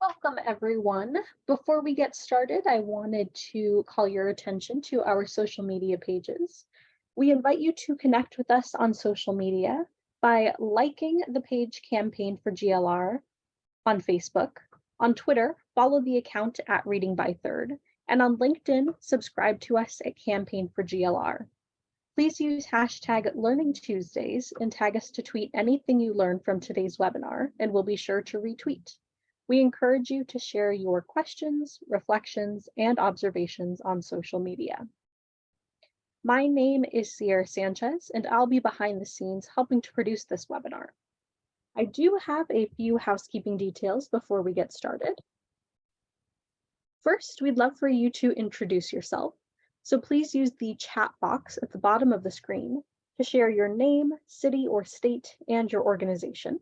Welcome, everyone. Before we get started, I wanted to call your attention to our social media pages. We invite you to connect with us on social media by liking the page Campaign for GLR on Facebook. On Twitter, follow the account at Reading by Third. And on LinkedIn, subscribe to us at Campaign for GLR. Please use hashtag Learning Tuesdays and tag us to tweet anything you learn from today's webinar, and we'll be sure to retweet. We encourage you to share your questions, reflections, and observations on social media. My name is Sierra Sanchez, and I'll be behind the scenes helping to produce this webinar. I do have a few housekeeping details before we get started. First, we'd love for you to introduce yourself. So please use the chat box at the bottom of the screen to share your name, city or state, and your organization.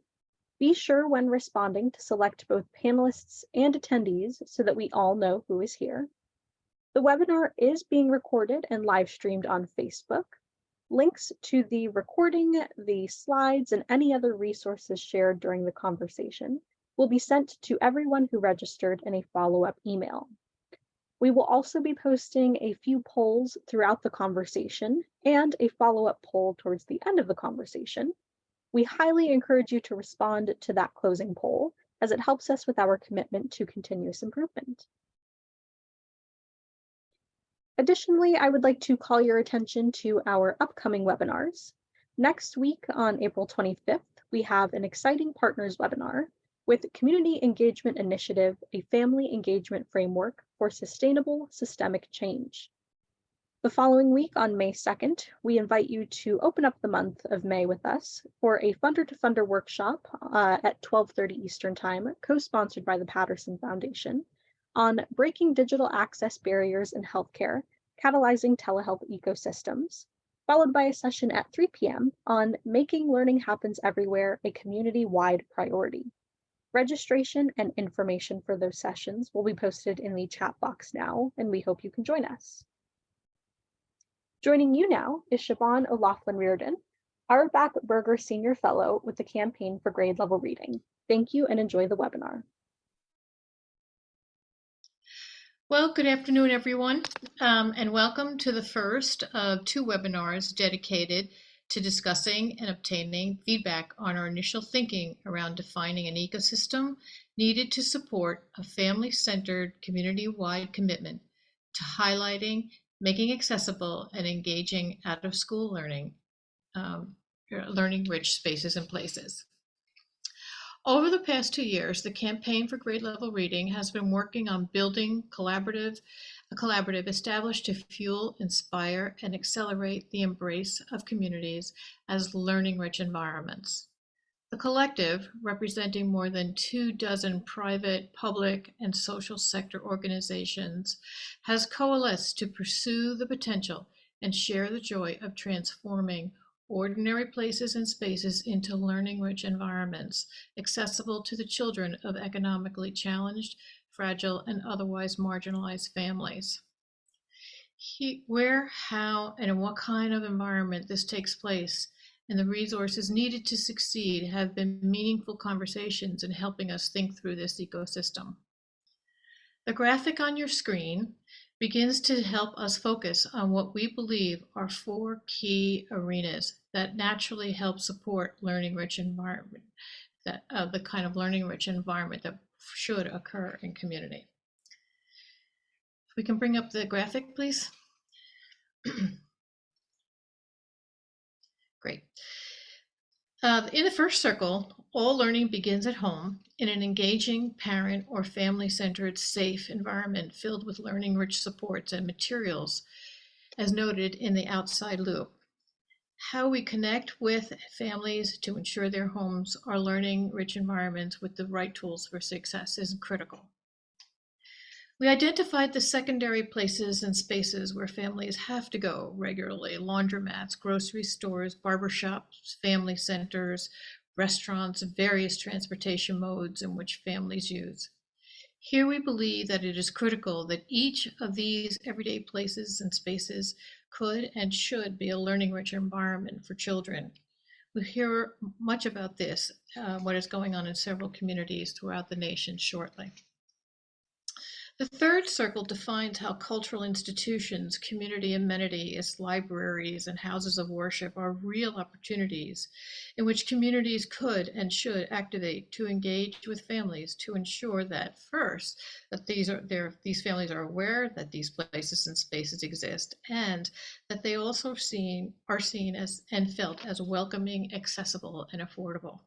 Be sure when responding to select both panelists and attendees so that we all know who is here. The webinar is being recorded and live streamed on Facebook. Links to the recording, the slides, and any other resources shared during the conversation will be sent to everyone who registered in a follow-up email. We will also be posting a few polls throughout the conversation and a follow-up poll towards the end of the conversation. We highly encourage you to respond to that closing poll, as it helps us with our commitment to continuous improvement. Additionally, I would like to call your attention to our upcoming webinars. Next week on April 25th, we have an exciting partners webinar with Community Engagement Initiative, a family engagement framework for sustainable systemic change. The following week on May 2nd, we invite you to open up the month of May with us for a Funder to Funder workshop at 12:30 Eastern Time, co-sponsored by the Patterson Foundation, on breaking digital access barriers in healthcare, catalyzing telehealth ecosystems, followed by a session at 3 p.m. on making learning happens everywhere a community-wide priority. Registration and information for those sessions will be posted in the chat box now, and we hope you can join us. Joining you now is Siobhan O'Loughlin-Reardon, Auerbach Berger Senior Fellow with the Campaign for Grade Level Reading. Thank you and enjoy the webinar. Well, good afternoon, everyone, and welcome to the first of two webinars dedicated to discussing and obtaining feedback on our initial thinking around defining an ecosystem needed to support a family-centered, community-wide commitment to highlighting, making accessible, and engaging out-of-school learning, learning-rich spaces and places. Over the past 2 years, the Campaign for Grade Level Reading has been working on building a collaborative established to fuel, inspire, and accelerate the embrace of communities as learning-rich environments. The collective, representing more than 24 private, public, and social sector organizations, has coalesced to pursue the potential and share the joy of transforming ordinary places and spaces into learning-rich environments, accessible to the children of economically challenged, fragile, and otherwise marginalized families. Where, how, and in what kind of environment this takes place and the resources needed to succeed have been meaningful conversations in helping us think through this ecosystem. The graphic on your screen begins to help us focus on what we believe are 4 key arenas that naturally help support learning-rich environment, the kind of learning-rich environment that should occur in community. If we can bring up the graphic, please. Great. In the first circle, all learning begins at home in an engaging, parent or family-centered, safe environment filled with learning-rich supports and materials, as noted in the outside loop. How we connect with families to ensure their homes are learning-rich environments with the right tools for success is critical. We identified the secondary places and spaces where families have to go regularly: laundromats, grocery stores, barbershops, family centers, restaurants, and various transportation modes in which families use. Here we believe that it is critical that each of these everyday places and spaces could and should be a learning-rich environment for children, We'll hear much about this, what is going on in several communities throughout the nation shortly. The third circle defines how cultural institutions, community amenities, libraries, and houses of worship are real opportunities in which communities could and should activate to engage with families to ensure that first, that these families are aware that these places and spaces exist, and that they also are seen as and felt as welcoming, accessible, and affordable.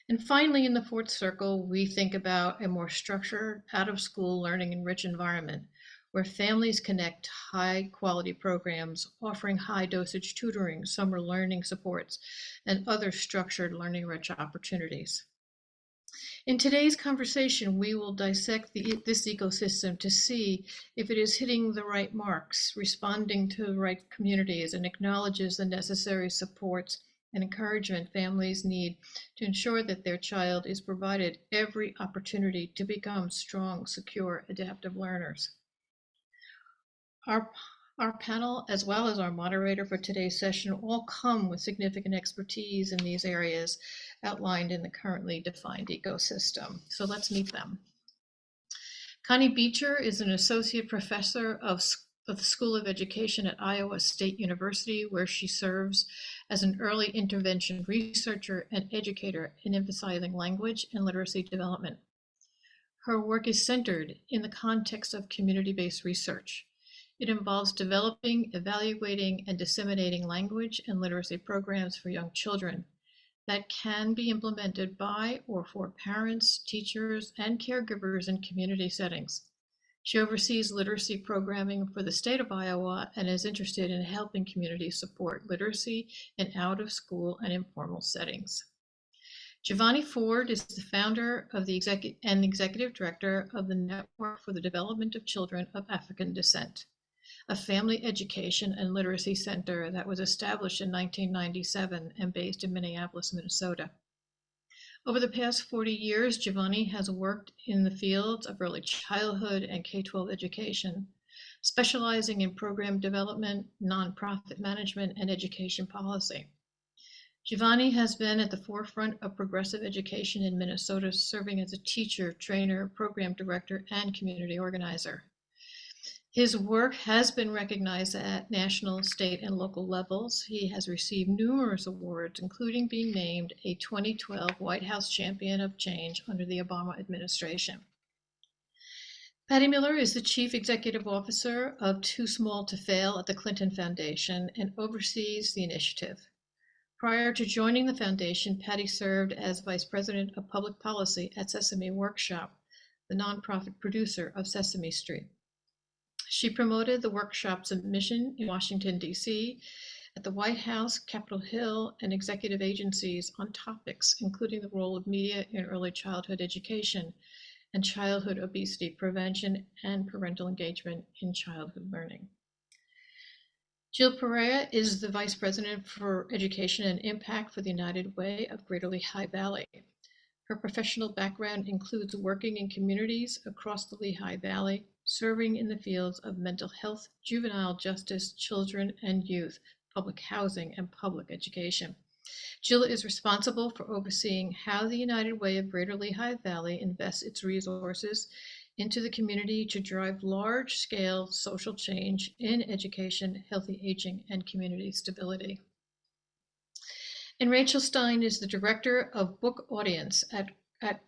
And finally, in the fourth circle, we think about a more structured, out of school learning and rich environment where families connect high quality programs offering high dosage tutoring, summer learning supports, and other structured learning rich opportunities. In today's conversation, we will dissect this ecosystem to see if it is hitting the right marks, responding to the right communities, and acknowledges the necessary supports and encouragement families need to ensure that their child is provided every opportunity to become strong, secure, adaptive learners. Our panel, as well as our moderator for today's session, all come with significant expertise in these areas outlined in the currently defined ecosystem. So let's meet them. Connie Beecher is an associate professor of the School of Education at Iowa State University, where she serves as an early intervention researcher and educator in emphasizing language and literacy development. Her work is centered in the context of community-based research. It involves developing, evaluating, and disseminating language and literacy programs for young children that can be implemented by or for parents, teachers, and caregivers in community settings. She oversees literacy programming for the state of Iowa and is interested in helping communities support literacy in out-of-school and informal settings. Giovanni Ford is the founder of and executive director of the Network for the Development of Children of African Descent, a family education and literacy center that was established in 1997 and based in Minneapolis, Minnesota. Over the past 40 years, Giovanni has worked in the fields of early childhood and K-12 education, specializing in program development, nonprofit management, and education policy. Giovanni has been at the forefront of progressive education in Minnesota, serving as a teacher, trainer, program director, and community organizer. His work has been recognized at national, state, and local levels. He has received numerous awards, including being named a 2012 White House Champion of Change under the Obama administration. Patty Miller is the Chief Executive Officer of Too Small to Fail at the Clinton Foundation and oversees the initiative. Prior to joining the foundation, Patty served as Vice President of Public Policy at Sesame Workshop, the nonprofit producer of Sesame Street. She promoted the workshop's mission in Washington, D.C., at the White House, Capitol Hill, and executive agencies on topics including the role of media in early childhood education and childhood obesity prevention and parental engagement in childhood learning. Jill Pereira is the Vice President for Education and Impact for the United Way of Greater Lehigh Valley. Her professional background includes working in communities across the Lehigh Valley, serving in the fields of mental health, juvenile justice, children and youth, public housing, and public education. Jill is responsible for overseeing how the United Way of Greater Lehigh Valley invests its resources into the community to drive large-scale social change in education, healthy aging, and community stability. And Rachel Stein is the Director of Book Audience at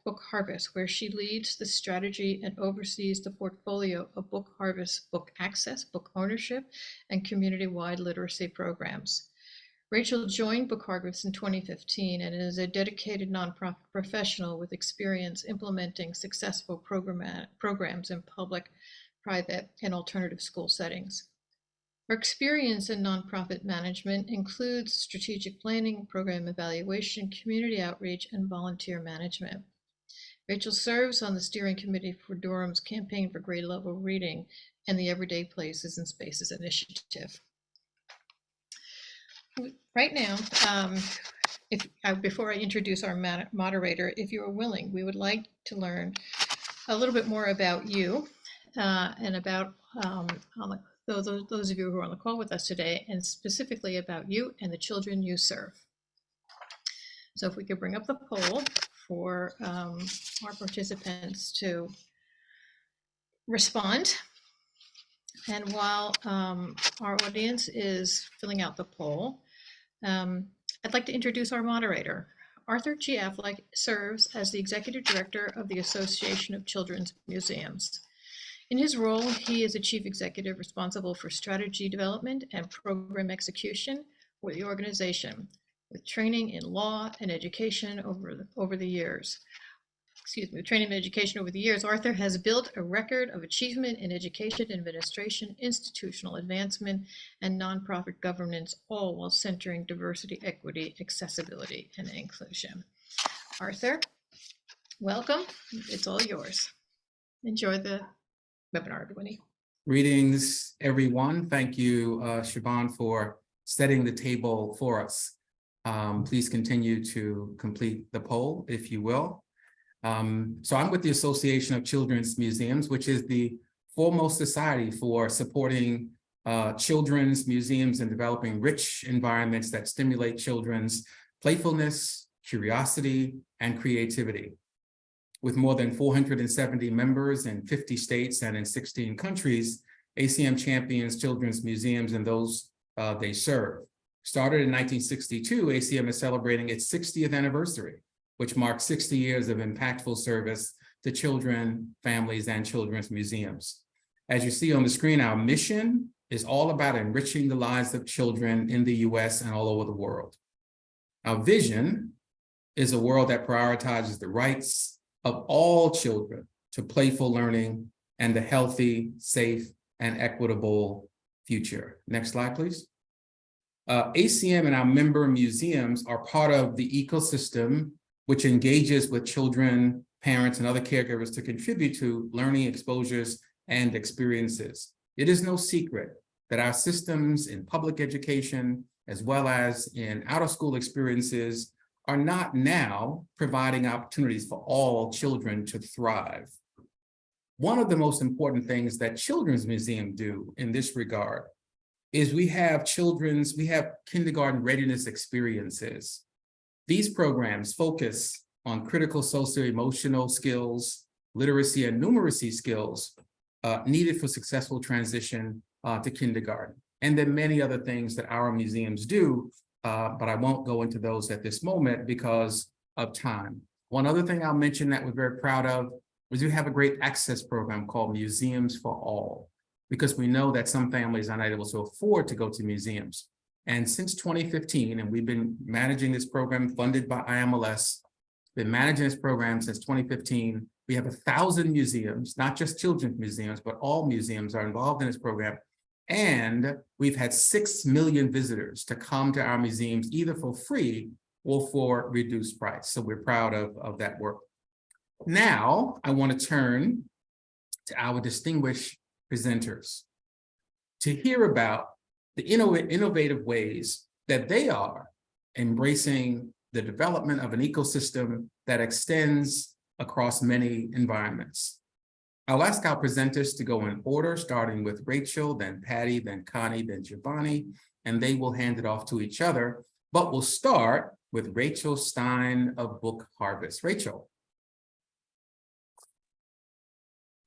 Book Harvest, where she leads the strategy and oversees the portfolio of Book Harvest book access, book ownership, and community-wide literacy programs. Rachel joined Book Harvest in 2015 and is a dedicated nonprofit professional with experience implementing successful programs in public, private, and alternative school settings. Her experience in nonprofit management includes strategic planning, program evaluation, community outreach, and volunteer management. Rachel serves on the steering committee for Durham's Campaign for Grade Level Reading and the Everyday Places and Spaces Initiative. Right now, before I introduce our moderator, if you are willing, we would like to learn a little bit more about you and about those of you who are on the call with us today, and specifically about you and the children you serve. So if we could bring up the poll for our participants to respond. And while our audience is filling out the poll, I'd like to introduce our moderator. Arthur G. Affleck serves as the Executive Director of the Association of Children's Museums. In his role, he is a Chief Executive responsible for strategy development and program execution for the organization, with training in law and education over the years. Training and education over the years, Arthur has built a record of achievement in education, administration, institutional advancement, and nonprofit governance, all while centering diversity, equity, accessibility, and inclusion. Arthur, welcome. It's all yours. Enjoy the webinar, everybody. Greetings, everyone. Thank you, Siobhan, for setting the table for us. Please continue to complete the poll, if you will. So I'm with the Association of Children's Museums, which is the foremost society for supporting children's museums and developing rich environments that stimulate children's playfulness, curiosity, and creativity. With more than 470 members in 50 states and in 16 countries, ACM champions children's museums and those they serve. Started in 1962, ACM is celebrating its 60th anniversary, which marks 60 years of impactful service to children, families, and children's museums. As you see on the screen, our mission is all about enriching the lives of children in the US and all over the world. Our vision is a world that prioritizes the rights of all children to playful learning and a healthy, safe, and equitable future. Next slide, please. ACM and our member museums are part of the ecosystem which engages with children, parents, and other caregivers to contribute to learning exposures and experiences. It is no secret that our systems in public education, as well as in out-of-school experiences, are not now providing opportunities for all children to thrive. One of the most important things that Children's Museum do in this regard is we have kindergarten readiness experiences. These programs focus on critical socio-emotional skills, literacy and numeracy skills needed for successful transition to kindergarten. And then many other things that our museums do, but I won't go into those at this moment because of time. One other thing I'll mention that we're very proud of is we have a great access program called Museums for All, because we know that some families are not able to afford to go to museums. And since 2015, and we've been managing this program funded by IMLS, been managing this program since 2015. We have 1,000 museums, not just children's museums, but all museums are involved in this program. And we've had 6 million visitors to come to our museums, either for free or for reduced price. So we're proud of that work. Now, I want to turn to our distinguished presenters to hear about the innovative ways that they are embracing the development of an ecosystem that extends across many environments. I'll ask our presenters to go in order, starting with Rachel, then Patty, then Connie, then Giovanni, and they will hand it off to each other. But we'll start with Rachel Stein of Book Harvest. Rachel.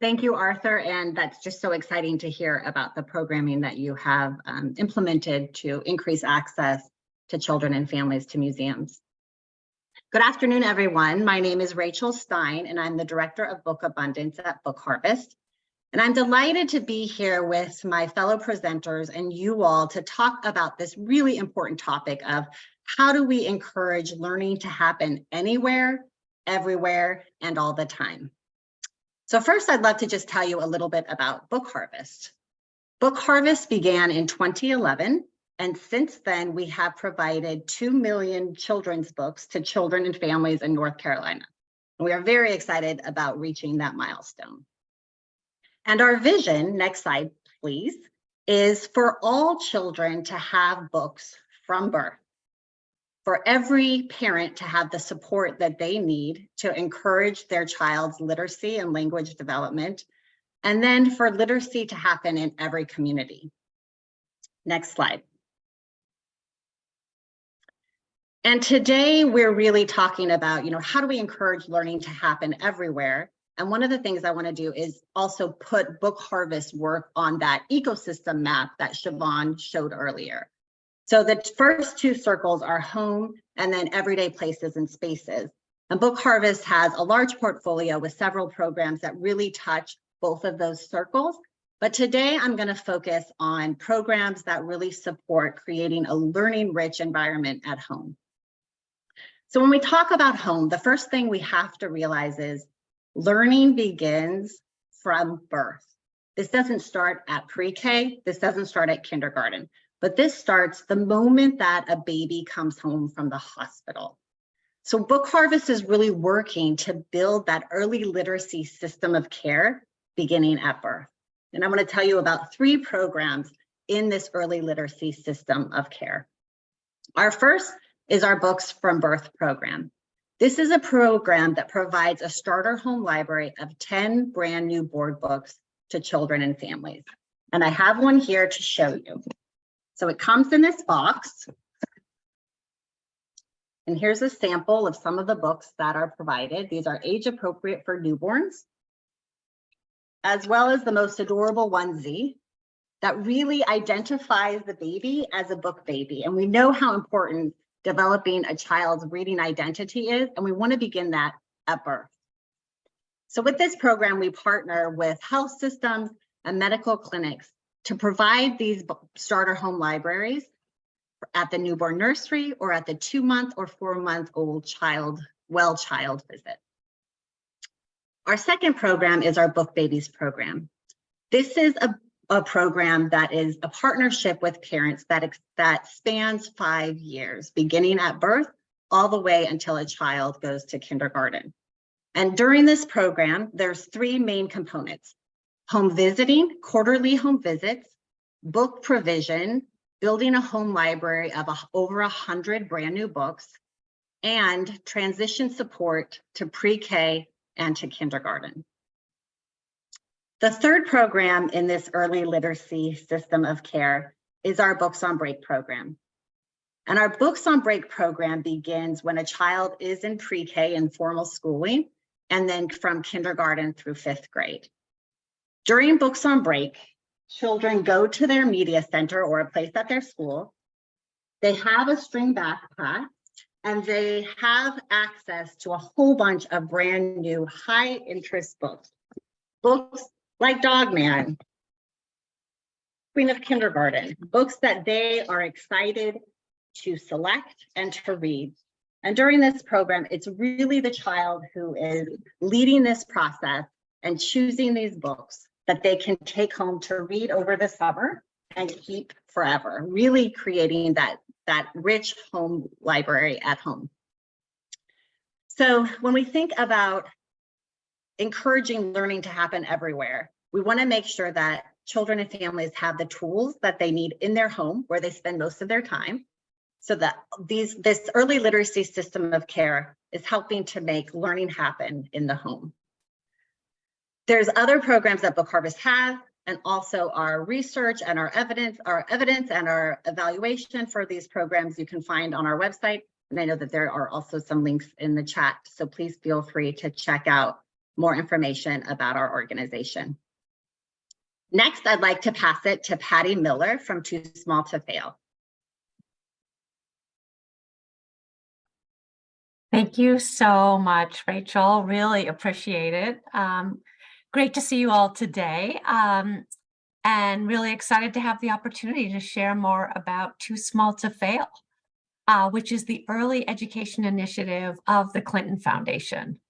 Thank you, Arthur, and that's just so exciting to hear about the programming that you have implemented to increase access to children and families to museums. Good afternoon, everyone. My name is Rachel Stein, and I'm the Director of Book Abundance at Book Harvest. And I'm delighted to be here with my fellow presenters and you all to talk about this really important topic of how do we encourage learning to happen anywhere, everywhere, and all the time. So first, I'd love to just tell you a little bit about Book Harvest. Book Harvest began in 2011, and since then, we have provided 2 million children's books to children and families in North Carolina. And we are very excited about reaching that milestone. And our vision, next slide, please, is for all children to have books from birth. For every parent to have the support that they need to encourage their child's literacy and language development, and then for literacy to happen in every community. Next slide. And today we're really talking about, how do we encourage learning to happen everywhere? And one of the things I want to do is also put Book Harvest work on that ecosystem map that Siobhan showed earlier. So the first two circles are home and then everyday places and spaces. And Book Harvest has a large portfolio with several programs that really touch both of those circles. But today I'm going to focus on programs that really support creating a learning-rich environment at home. So when we talk about home, the first thing we have to realize is learning begins from birth. This doesn't start at pre-K, this doesn't start at kindergarten, but this starts the moment that a baby comes home from the hospital. So Book Harvest is really working to build that early literacy system of care beginning at birth. And I'm going to tell you about 3 programs in this early literacy system of care. Our first is our Books from Birth program. This is a program that provides a starter home library of 10 brand new board books to children and families. And I have one here to show you. So it comes in this box. And here's a sample of some of the books that are provided. These are age appropriate for newborns, as well as the most adorable onesie that really identifies the baby as a book baby. And we know how important developing a child's reading identity is, and we want to begin that at birth. So with this program, we partner with health systems and medical clinics to provide these starter home libraries at the newborn nursery or at the 2-month or 4-month-old child visit. Our second program is our Book Babies program. This is a program that is a partnership with parents that spans 5 years, beginning at birth all the way until a child goes to kindergarten. And during this program, there's 3 main components: home visiting, quarterly home visits, book provision, building a home library of over 100 brand new books, and transition support to pre-K and to kindergarten. The third program in this early literacy system of care is our Books on Break program. And our Books on Break program begins when a child is in pre-K and formal schooling, and then from kindergarten through 5th grade. During Books on Break, children go to their media center or a place at their school. They have a string backpack, and they have access to a whole bunch of brand new high interest books. Books like Dog Man, Queen of Kindergarten, books that they are excited to select and to read. And during this program, it's really the child who is leading this process and choosing these books that they can take home to read over the summer and keep forever, really creating that rich home library at home. So when we think about encouraging learning to happen everywhere, we want to make sure that children and families have the tools that they need in their home where they spend most of their time, so that this early literacy system of care is helping to make learning happen in the home. There's other programs that Book Harvest has, and also our research and our evidence and our evaluation for these programs you can find on our website. And I know that there are also some links in the chat, so please feel free to check out more information about our organization. Next, I'd like to pass it to Patty Miller from Too Small to Fail. Thank you so much, Rachel. Really appreciate it. Great to see you all today, and really excited to have the opportunity to share more about Too Small to Fail, which is the early education initiative of the Clinton Foundation.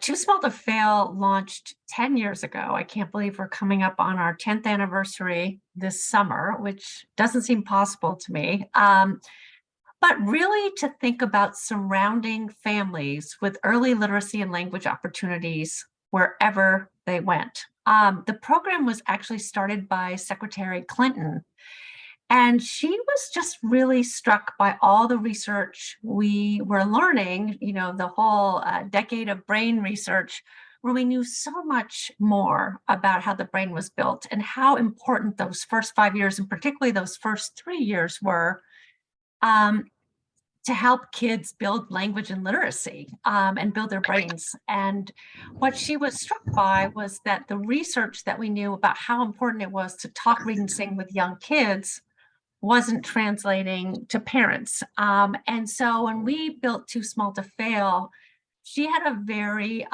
Too Small to Fail launched 10 years ago. I can't believe we're coming up on our 10th anniversary this summer, which doesn't seem possible to me. But really to think about surrounding families with early literacy and language opportunities wherever they went. The program was actually started by Secretary Clinton, and she was just really struck by all the research we were learning, the whole decade of brain research, where we knew so much more about how the brain was built and how important those first 5 years, and particularly those first 3 years were. to help kids build language and literacy and build their brains. And what she was struck by was that the research that we knew about how important it was to talk, read, and sing with young kids wasn't translating to parents. And so when we built Too Small to Fail, she had a very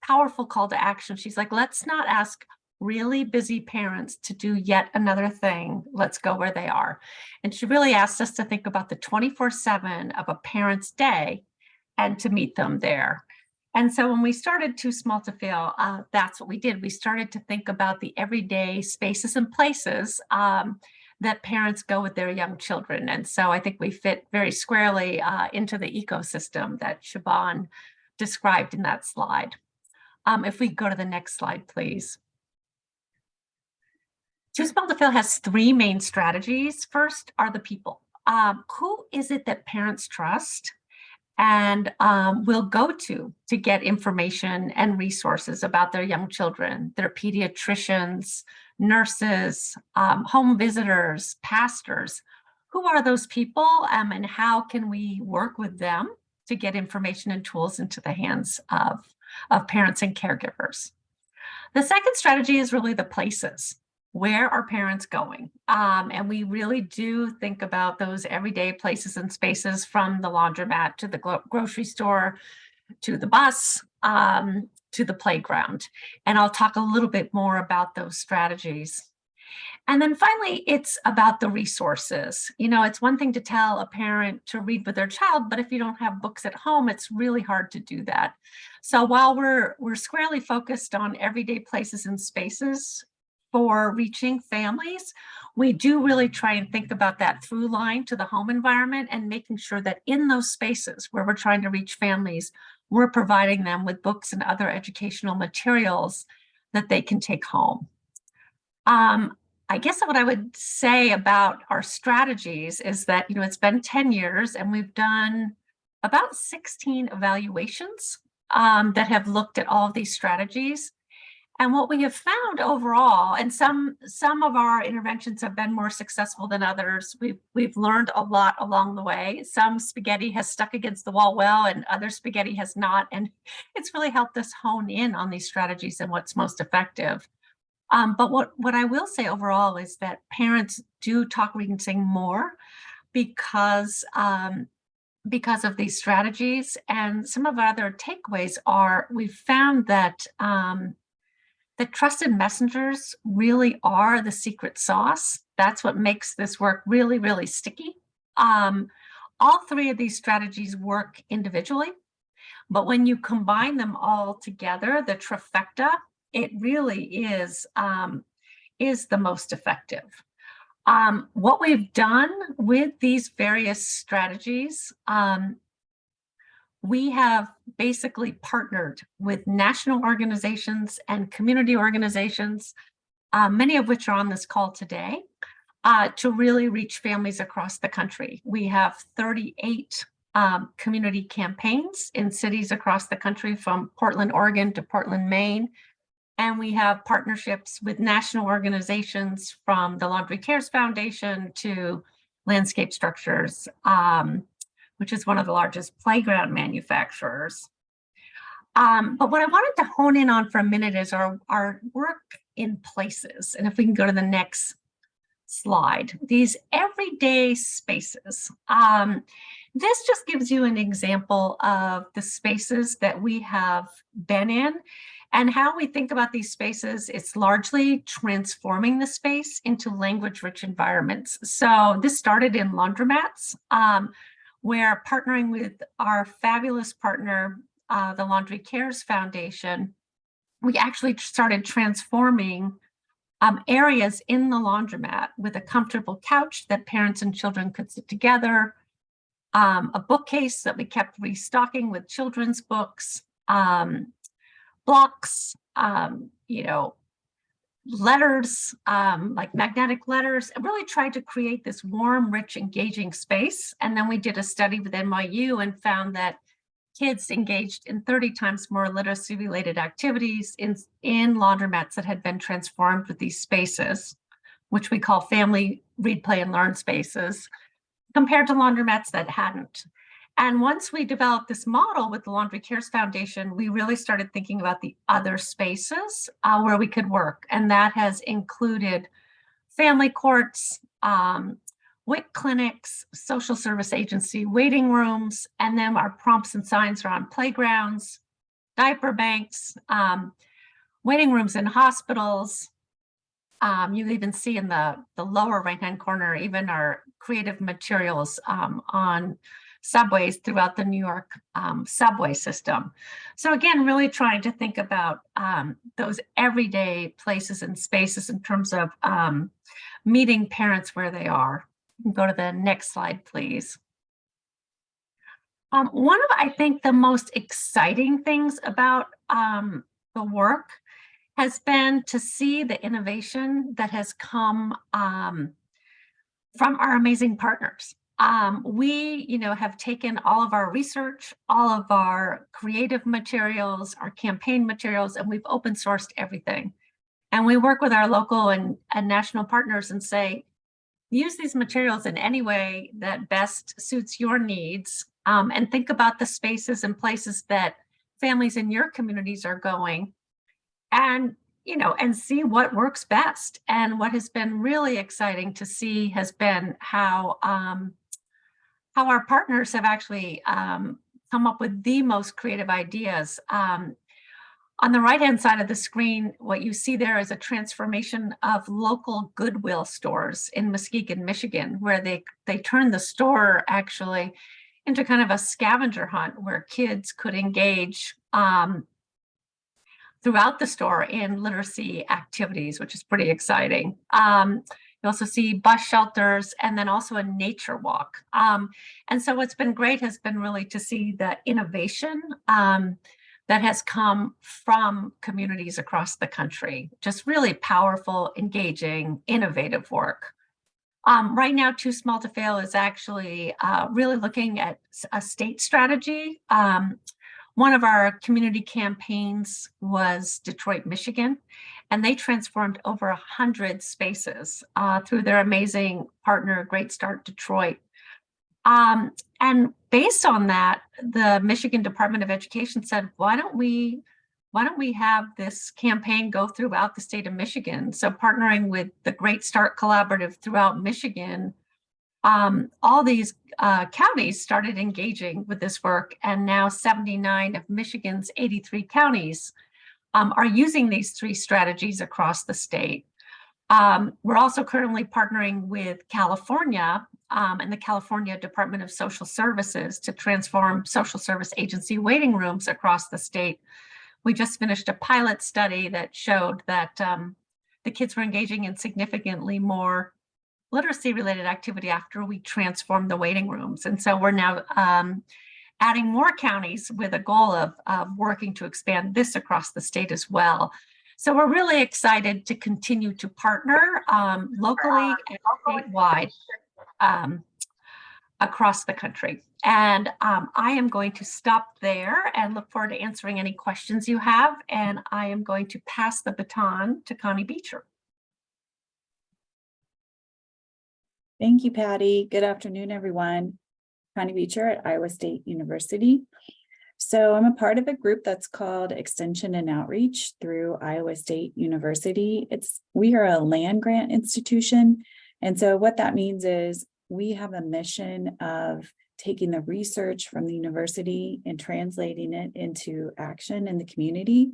powerful call to action. She's like, let's not ask really busy parents to do yet another thing. Let's go where they are. And she really asked us to think about the 24/7 of a parent's day and to meet them there. And so when we started Too Small to Fail, that's what we did. We started to think about the everyday spaces and places that parents go with their young children. And so I think we fit very squarely into the ecosystem that Siobhan described in that slide. If we go to the next slide, please. Too Small to Fail has three main strategies. First are the people. Who is it that parents trust and will go to get information and resources about their young children, their pediatricians, nurses, home visitors, pastors? Who are those people and how can we work with them to get information and tools into the hands of parents and caregivers? The second strategy is really the places. Where are parents going? And we really do think about those everyday places and spaces, from the laundromat to the grocery store, to the bus, to the playground. And I'll talk a little bit more about those strategies. And then finally, it's about the resources. You know, it's one thing to tell a parent to read with their child, but if you don't have books at home, it's really hard to do that. So while we're squarely focused on everyday places and spaces for reaching families, we do really try and think about that through line to the home environment and making sure that in those spaces where we're trying to reach families, we're providing them with books and other educational materials that they can take home. I guess what I would say about our strategies is that, you know, it's been 10 years and we've done about 16 evaluations that have looked at all of these strategies. And what we have found overall, and some of our interventions have been more successful than others. We've learned a lot along the way. Some spaghetti has stuck against the wall well, and other spaghetti has not. And it's really helped us hone in on these strategies and what's most effective. But what I will say overall is that parents do talk, read, and sing more because of these strategies. And some of our other takeaways are we've found that the trusted messengers really are the secret sauce. That's what makes this work really, really sticky. All three of these strategies work individually, but when you combine them all together, the trifecta, it really is the most effective. What we've done with these various strategies, we have basically partnered with national organizations and community organizations, many of which are on this call today, to really reach families across the country. We have 38 community campaigns in cities across the country, from Portland, Oregon to Portland, Maine. And we have partnerships with national organizations, from the Laundry Cares Foundation to Landscape Structures, which is one of the largest playground manufacturers. But what I wanted to hone in on for a minute is our work in places. And if we can go to the next slide, these everyday spaces. This just gives you an example of the spaces that we have been in and how we think about these spaces. It's largely transforming the space into language-rich environments. So this started in laundromats, where partnering with our fabulous partner, the Laundry Cares Foundation, we actually started transforming areas in the laundromat with a comfortable couch that parents and children could sit together, a bookcase that we kept restocking with children's books, blocks, letters, like magnetic letters. I really tried to create this warm, rich, engaging space. And then we did a study with NYU and found that kids engaged in 30 times more literacy-related activities in laundromats that had been transformed with these spaces, which we call family read, play, and learn spaces, compared to laundromats that hadn't. And once we developed this model with the Laundry Cares Foundation, we really started thinking about the other spaces where we could work. And that has included family courts, WIC clinics, social service agency waiting rooms, and then our prompts and signs are on playgrounds, diaper banks, waiting rooms in hospitals. You even see in the lower right-hand corner, even our creative materials on subways throughout the New York subway system. So again, really trying to think about those everyday places and spaces in terms of meeting parents where they are. You can go to the next slide, please. One of, I think, the most exciting things about the work has been to see the innovation that has come from our amazing partners. We, have taken all of our research, all of our creative materials, our campaign materials, and we've open sourced everything. And we work with our local and national partners and say, use these materials in any way that best suits your needs, and think about the spaces and places that families in your communities are going, and see what works best. And what has been really exciting to see has been how our partners have actually come up with the most creative ideas. On the right-hand side of the screen, what you see there is a transformation of local Goodwill stores in Muskegon, Michigan, where they turned the store actually into kind of a scavenger hunt where kids could engage throughout the store in literacy activities, which is pretty exciting. You also see bus shelters and then also a nature walk. And so what's been great has been really to see the innovation that has come from communities across the country. Just really powerful, engaging, innovative work. Right now, Too Small to Fail is actually really looking at a state strategy. One of our community campaigns was Detroit, Michigan, and they transformed over 100 spaces through their amazing partner, Great Start Detroit. And based on that, the Michigan Department of Education said, why don't we have this campaign go throughout the state of Michigan? So partnering with the Great Start Collaborative throughout Michigan, all these counties started engaging with this work, and now 79 of Michigan's 83 counties are using these 3 strategies across the state. We're also currently partnering with California and the California Department of Social Services to transform social service agency waiting rooms across the state. We just finished a pilot study that showed that the kids were engaging in significantly more literacy-related activity after we transformed the waiting rooms. And so we're now adding more counties with a goal of working to expand this across the state as well. So we're really excited to continue to partner locally and statewide across the country. And I am going to stop there and look forward to answering any questions you have. And I am going to pass the baton to Connie Beecher. Thank you, Patty. Good afternoon, everyone. Connie Beecher at Iowa State University. So I'm a part of a group that's called Extension and Outreach through Iowa State University. We are a land grant institution. And so what that means is we have a mission of taking the research from the university and translating it into action in the community.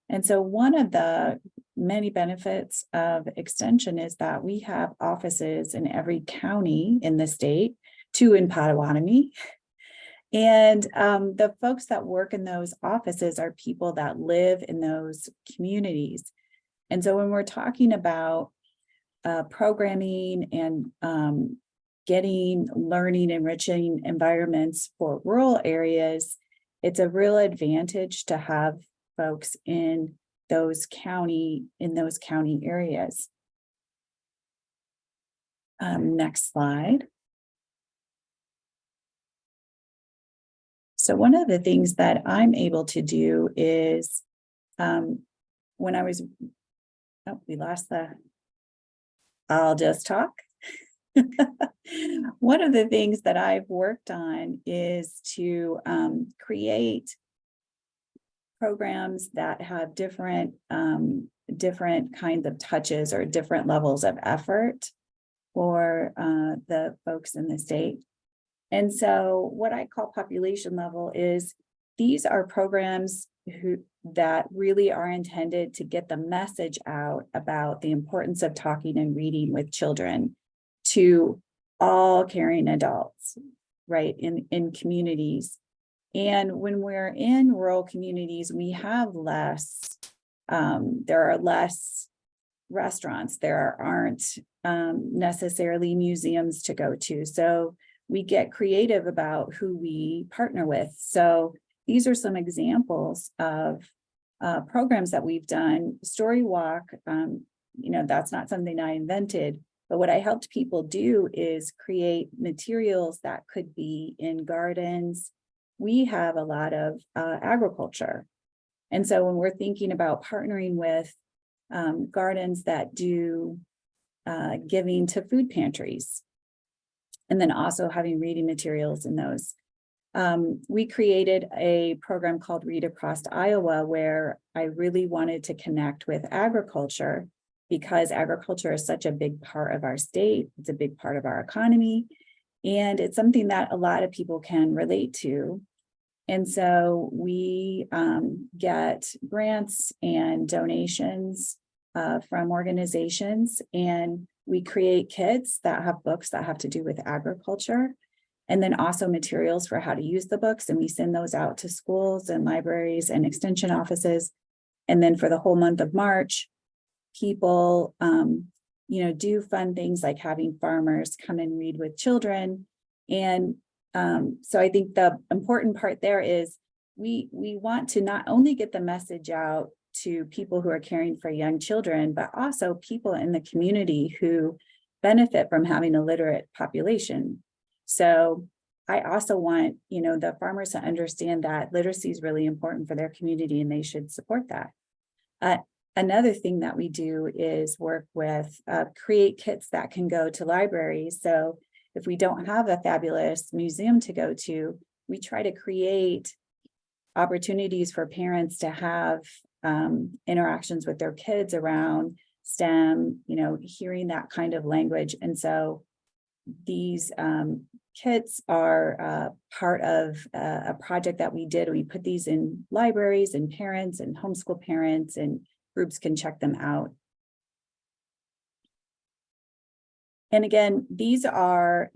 And so one of the many benefits of Extension is that we have offices in every county in the state, 2 in Potawatomi. And the folks that work in those offices are people that live in those communities. And so when we're talking about programming and getting learning, enriching environments for rural areas, it's a real advantage to have folks in those county areas. Next slide. So one of the things that I'm able to do is when I was, we lost the, I'll just talk. One of the things that I've worked on is to create programs that have different kinds of touches or different levels of effort for the folks in the state. And so what I call population level is these are programs that really are intended to get the message out about the importance of talking and reading with children to all caring adults, right, in communities. And when we're in rural communities, we have less, there are less restaurants, there aren't necessarily museums to go to. So we get creative about who we partner with. So these are some examples of programs that we've done. Story Walk, that's not something I invented, but what I helped people do is create materials that could be in gardens. We have a lot of agriculture. And so when we're thinking about partnering with gardens that do giving to food pantries, and then also having reading materials in those. We created a program called Read Across Iowa, where I really wanted to connect with agriculture because agriculture is such a big part of our state. It's a big part of our economy, and it's something that a lot of people can relate to. And so we get grants and donations from organizations, and we create kits that have books that have to do with agriculture, and then also materials for how to use the books. And we send those out to schools and libraries and extension offices. And then for the whole month of March, people, do fun things like having farmers come and read with children. And so I think the important part there is we want to not only get the message out to people who are caring for young children, but also people in the community who benefit from having a literate population. So I also want, the farmers to understand that literacy is really important for their community and they should support that. Another thing that we do is work with create kits that can go to libraries. So if we don't have a fabulous museum to go to, we try to create opportunities for parents to have interactions with their kids around STEM, hearing that kind of language. And so these kits are part of a project that we did. We put these in libraries, and parents and homeschool parents and groups can check them out. And again, these are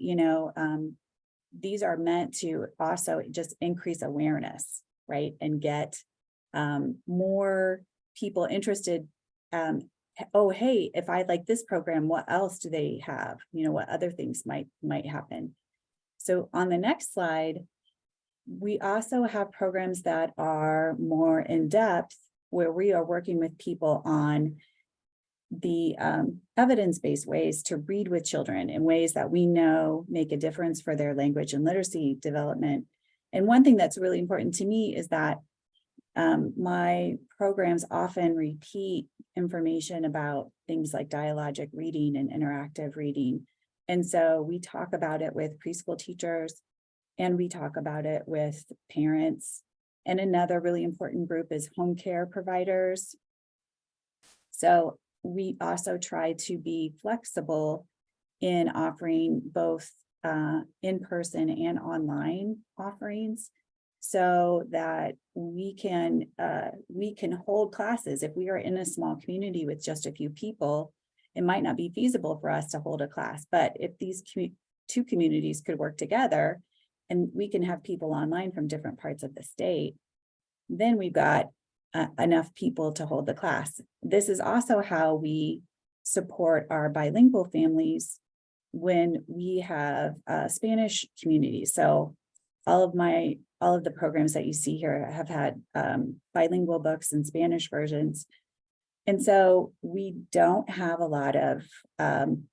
meant to also just increase awareness, right? And get more people interested. Oh, hey, if I like this program, what else do they have? What other things might happen? So on the next slide, we also have programs that are more in depth, where we are working with people on the evidence-based ways to read with children in ways that we know make a difference for their language and literacy development. And one thing that's really important to me is that my programs often repeat information about things like dialogic reading and interactive reading. And so we talk about it with preschool teachers, and we talk about it with parents. And another really important group is home care providers. So we also try to be flexible in offering both in-person and online offerings, so that we can hold classes. If we are in a small community with just a few people, it might not be feasible for us to hold a class. But if these two communities could work together, and we can have people online from different parts of the state, then we've got enough people to hold the class. This is also how we support our bilingual families when we have Spanish communities. So all of the programs that you see here have had bilingual books and Spanish versions. And so we don't have a lot of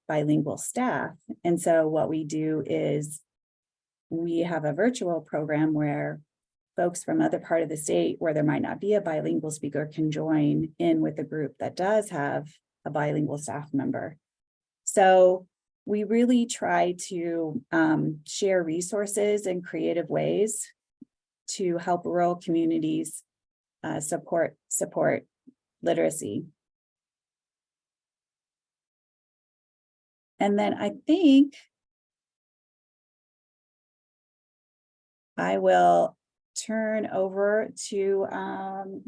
bilingual staff. And so what we do is we have a virtual program where folks from other part of the state where there might not be a bilingual speaker can join in with a group that does have a bilingual staff member. So We really try to share resources in creative ways to help rural communities support literacy. And then I think I will turn over to, oh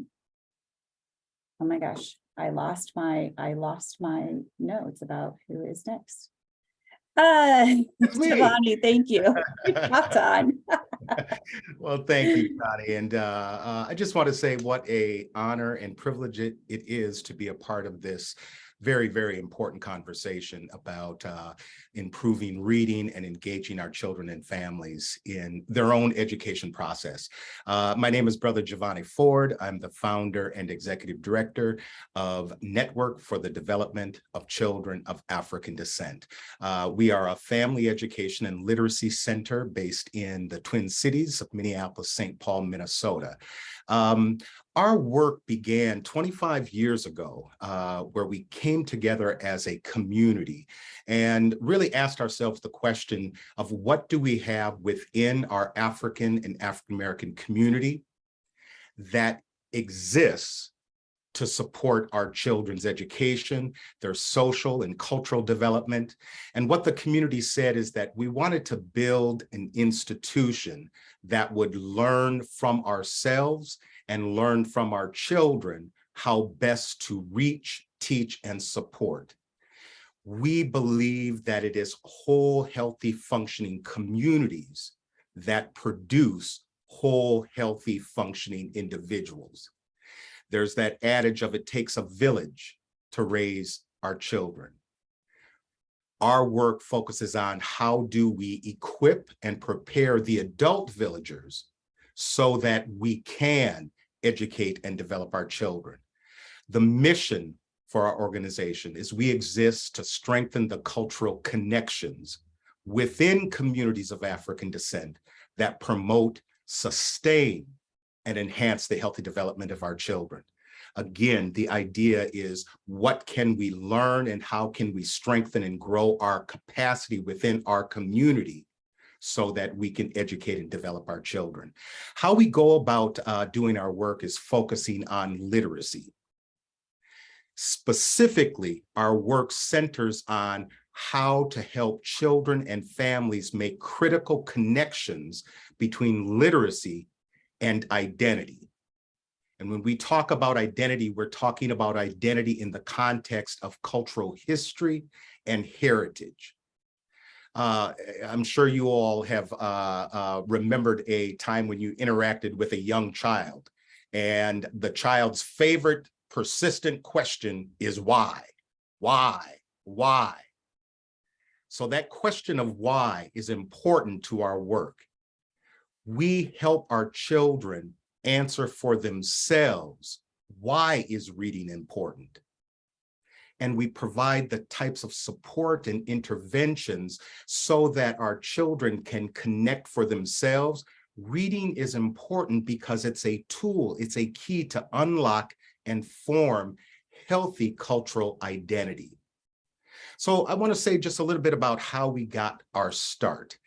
my gosh, I lost my notes about who is next. me. Giovanni, thank you. Spot on. Well, thank you, Connie. And I just want to say what a honor and privilege it is to be a part of this very, very important conversation about improving reading and engaging our children and families in their own education process. My name is Brother Giovanni Ford. I'm the founder and executive director of Network for the Development of Children of African Descent. We are a family education and literacy center based in the Twin Cities of Minneapolis, St. Paul, Minnesota. Our work began 25 years ago, where we came together as a community and really asked ourselves the question of what do we have within our African and African-American community that exists to support our children's education, their social and cultural development. And what the community said is that we wanted to build an institution that would learn from ourselves and learn from our children how best to reach, teach, and support. We believe that it is whole, healthy, functioning communities that produce whole, healthy, functioning individuals. There's that adage of it takes a village to raise our children. Our work focuses on how do we equip and prepare the adult villagers so that we can educate and develop our children. The mission for our organization is we exist to strengthen the cultural connections within communities of African descent that promote, sustain, and enhance the healthy development of our children. Again, the idea is what can we learn and how can we strengthen and grow our capacity within our community so that we can educate and develop our children. How we go about doing our work is focusing on literacy. Specifically, our work centers on how to help children and families make critical connections between literacy and identity. And when we talk about identity, we're talking about identity in the context of cultural history and heritage. I'm sure you all have remembered a time when you interacted with a young child, and the child's favorite persistent question is why? Why? So that question of why is important to our work. We help our children answer for themselves, why is reading important? And we provide the types of support and interventions so that our children can connect for themselves. Reading is important because it's a tool, it's a key to unlock and form healthy cultural identity. So I want to say just a little bit about how we got our start.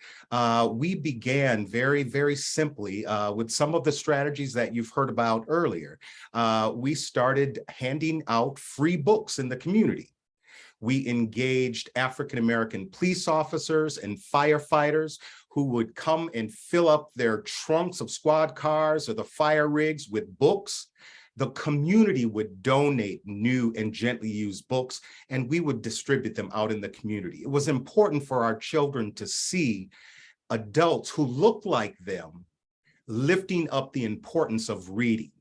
We began very, very simply with some of the strategies that you've heard about earlier. We started handing out free books in the community. We engaged African-American police officers and firefighters who would come and fill up their trunks of squad cars or the fire rigs with books. The community would donate new and gently used books, and we would distribute them out in the community. It was important for our children to see adults who looked like them lifting up the importance of reading.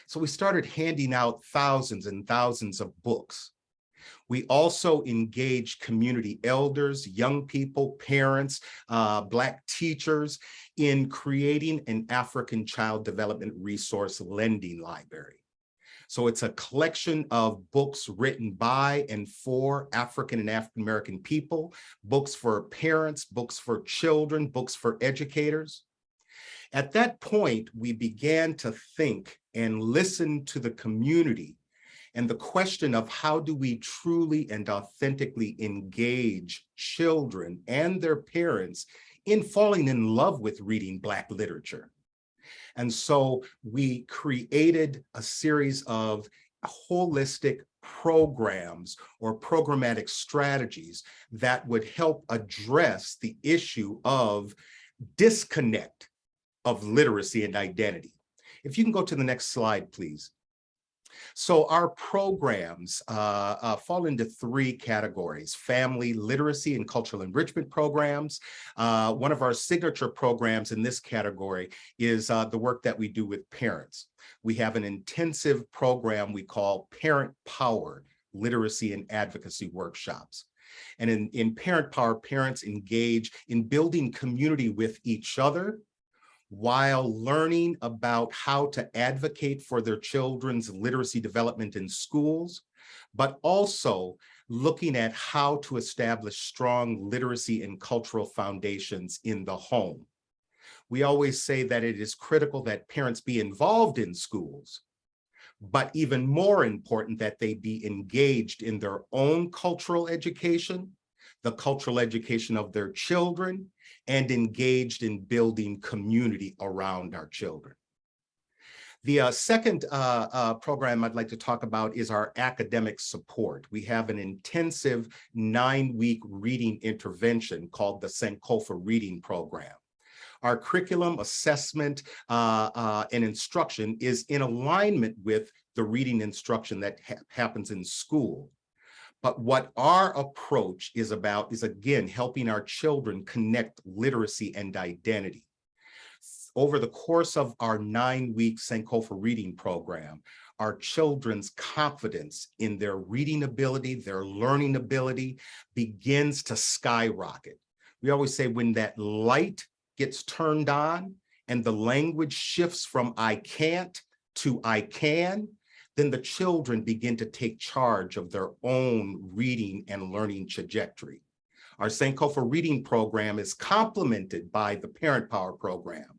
So we started handing out thousands and thousands of books. We also engaged community elders, young people, parents, Black teachers in creating an African Child Development Resource Lending Library. So it's a collection of books written by and for African and African American people, books for parents, books for children, books for educators. At that point, we began to think and listen to the community And the question of how do we truly and authentically engage children and their parents in falling in love with reading Black literature. And so we created a series of holistic programs or programmatic strategies that would help address the issue of disconnect of literacy and identity. If you can go to the next slide, please. So our programs fall into three categories: family literacy and cultural enrichment programs. One of our signature programs in this category is the work that we do with parents. We have an intensive program we call Parent Power Literacy and Advocacy Workshops. And in Parent Power, parents engage in building community with each other while learning about how to advocate for their children's literacy development in schools, but also looking at how to establish strong literacy and cultural foundations in the home. We always say that it is critical that parents be involved in schools, but even more important that they be engaged in their own cultural education, the cultural education of their children, and engaged in building community around our children. The second program I'd like to talk about is our academic support. We have an intensive 9-week reading intervention called the Sankofa Reading Program. Our curriculum, assessment, and instruction is in alignment with the reading instruction that happens in school. But what our approach is about is, again, helping our children connect literacy and identity. Over the course of our 9-week Sankofa reading program, our children's confidence in their reading ability, their learning ability begins to skyrocket. We always say when that light gets turned on and the language shifts from I can't to I can, then the children begin to take charge of their own reading and learning trajectory. Our Sankofa reading program is complemented by the Parent Power program.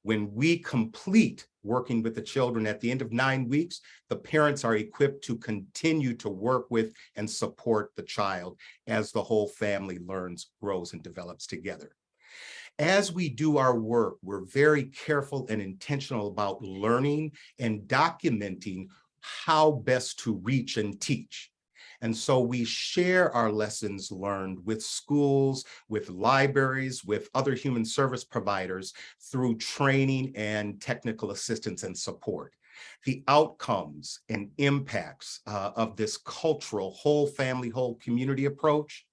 When we complete working with the children at the end of 9 weeks, the parents are equipped to continue to work with and support the child as the whole family learns, grows, and develops together. As we do our work, we're very careful and intentional about learning and documenting how best to reach and teach. And so we share our lessons learned with schools, with libraries, with other human service providers through training and technical assistance and support. The outcomes and impacts of this cultural whole family, whole community approach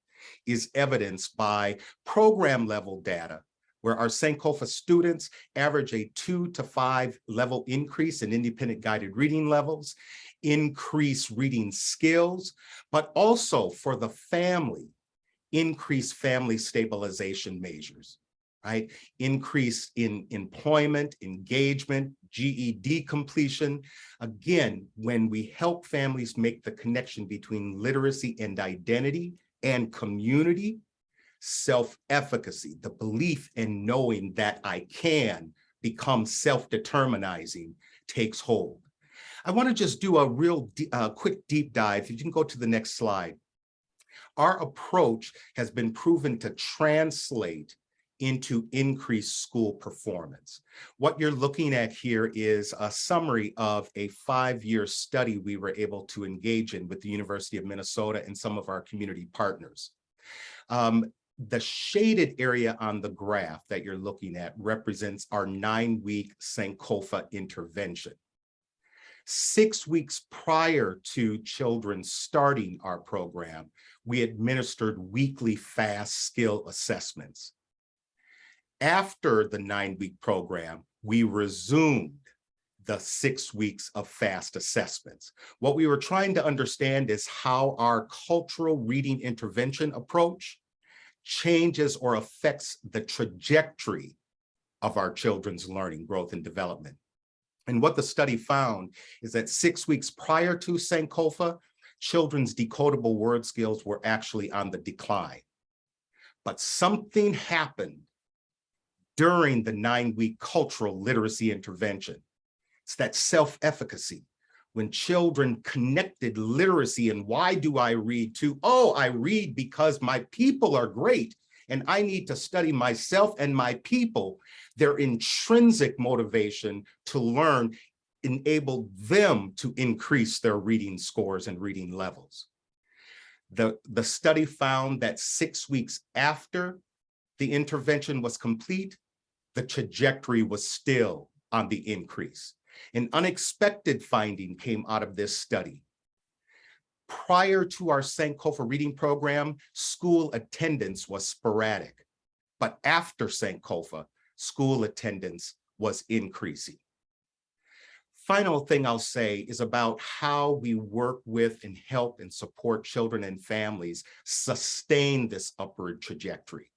is evidenced by program level data, where our Sankofa students average a 2 to 5 level increase in independent guided reading levels, increase reading skills, but also for the family, increase family stabilization measures, right? Increase in employment, engagement, GED completion. Again, when we help families make the connection between literacy and identity and community, self-efficacy, the belief in knowing that I can become self-determinizing takes hold. I want to just do a real quick deep dive. If you can go to the next slide. Our approach has been proven to translate into increased school performance. What you're looking at here is a summary of a 5-year study we were able to engage in with the University of Minnesota and some of our community partners. The shaded area on the graph that you're looking at represents our 9-week Sankofa intervention. 6 weeks prior to children starting our program, we administered weekly fast skill assessments. After the 9-week program, we resumed the 6 weeks of fast assessments. What we were trying to understand is how our cultural reading intervention approach changes or affects the trajectory of our children's learning, growth, and development. And what the study found is that 6 weeks prior to Sankofa, children's decodable word skills were actually on the decline. But something happened during the 9-week cultural literacy intervention. It's that self-efficacy, when children connected literacy and why do I read to, oh, I read because my people are great and I need to study myself and my people, their intrinsic motivation to learn enabled them to increase their reading scores and reading levels. The study found that 6 weeks after the intervention was complete, the trajectory was still on the increase. An unexpected finding came out of this study. Prior to our Sankofa reading program, school attendance was sporadic, but after Sankofa, school attendance was increasing. Final thing I'll say is about how we work with and help and support children and families sustain this upward trajectory.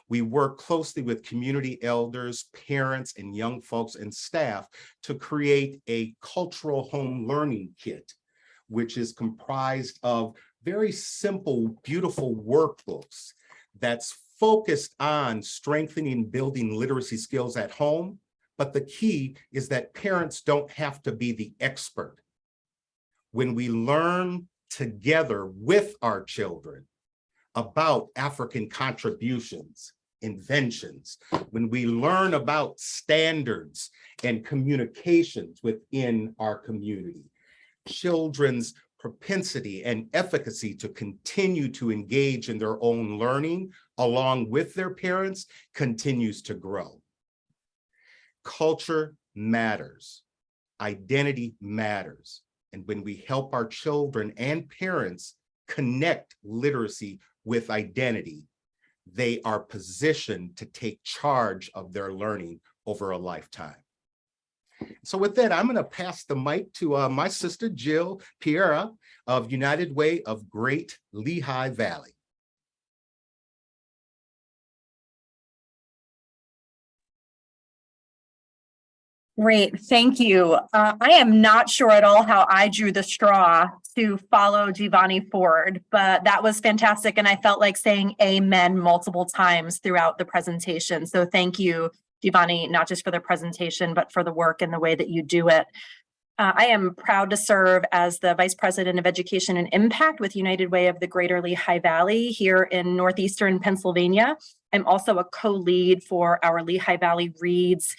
We work closely with community elders, parents, and young folks and staff to create a cultural home learning kit, which is comprised of very simple, beautiful workbooks that's focused on strengthening and building literacy skills at home. But the key is that parents don't have to be the expert. When we learn together with our children about African contributions, inventions, when we learn about standards and communications within our community, children's propensity and efficacy to continue to engage in their own learning along with their parents continues to grow. Culture matters. Identity matters. And when we help our children and parents connect literacy with identity, they are positioned to take charge of their learning over a lifetime. So with that, I'm going to pass the mic to my sister, Jill Piera of United Way of Great Lehigh Valley. Great, thank you. I am not sure at all how I drew the straw to follow Giovanni forward, but that was fantastic. And I felt like saying amen multiple times throughout the presentation. So thank you, Giovanni, not just for the presentation, but for the work and the way that you do it. I am proud to serve as the Vice President of Education and Impact with United Way of the Greater Lehigh Valley here in Northeastern Pennsylvania. I'm also a co-lead for our Lehigh Valley Reads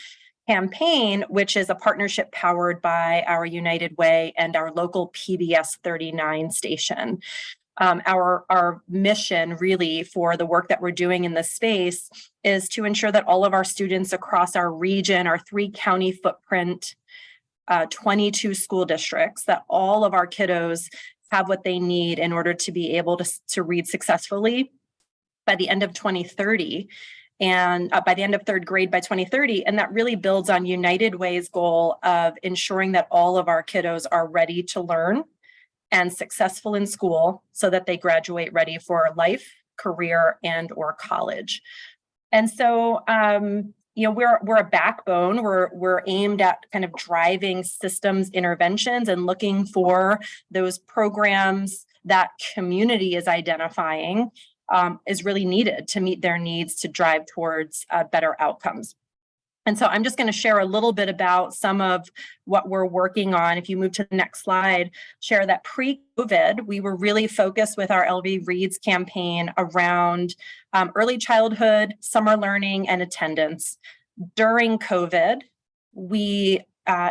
campaign, which is a partnership powered by our United Way and our local PBS 39 station. Our mission really for the work that we're doing in this space is to ensure that all of our students across our region, our 3-county footprint, 22 school districts, that all of our kiddos have what they need in order to be able to read successfully by the end of 2030. And by the end of 3rd grade by 2030. And that really builds on United Way's goal of ensuring that all of our kiddos are ready to learn and successful in school so that they graduate ready for life, career, and or college. And so, we're a backbone. We're aimed at kind of driving systems interventions and looking for those programs that community is identifying is really needed to meet their needs to drive towards better outcomes. And so I'm just going to share a little bit about some of what we're working on. If you move to the next slide, share that pre-COVID, we were really focused with our LV Reads campaign around early childhood, summer learning, and attendance. During COVID, we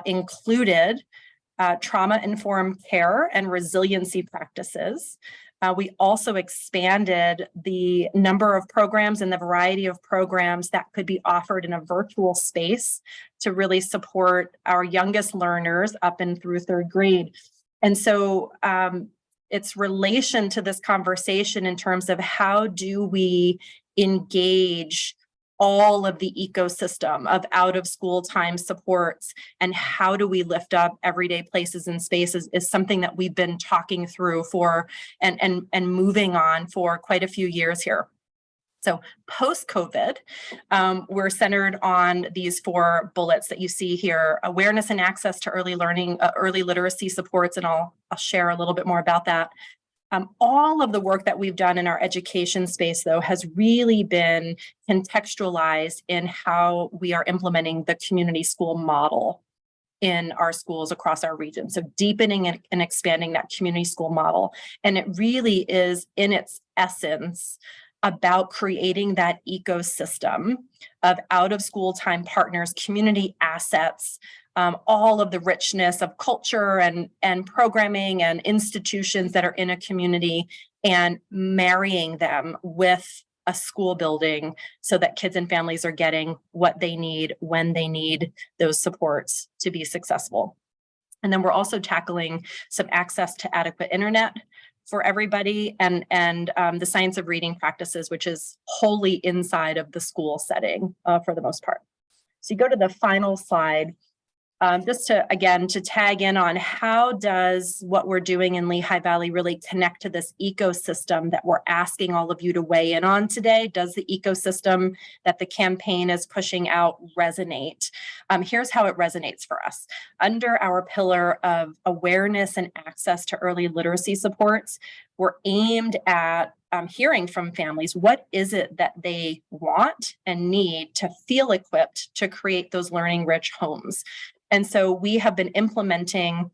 included trauma-informed care and resiliency practices. We also expanded the number of programs and the variety of programs that could be offered in a virtual space to really support our youngest learners up and through 3rd grade. And so it's relation to this conversation in terms of how do we engage all of the ecosystem of out of school time supports and how do we lift up everyday places and spaces is something that we've been talking through for and moving on for quite a few years here. So post-COVID, we're centered on these 4 bullets that you see here: awareness and access to early learning, early literacy supports, and I'll share a little bit more about that. All of the work that we've done in our education space, though, has really been contextualized in how we are implementing the community school model. in our schools across our region. So deepening and expanding that community school model. And it really is in its essence about creating that ecosystem of out of school time partners, community assets, all of the richness of culture and programming and institutions that are in a community, and marrying them with a school building so that kids and families are getting what they need when they need those supports to be successful. And then we're also tackling some access to adequate internet for everybody, and the science of reading practices, which is wholly inside of the school setting for the most part. So you go to the final slide. Just to, again, to tag in on how does what we're doing in Lehigh Valley really connect to this ecosystem that we're asking all of you to weigh in on today? Does the ecosystem that the campaign is pushing out resonate? Here's how it resonates for us. Under our pillar of awareness and access to early literacy supports, we're aimed at hearing from families, what is it that they want and need to feel equipped to create those learning rich homes? And so we have been implementing,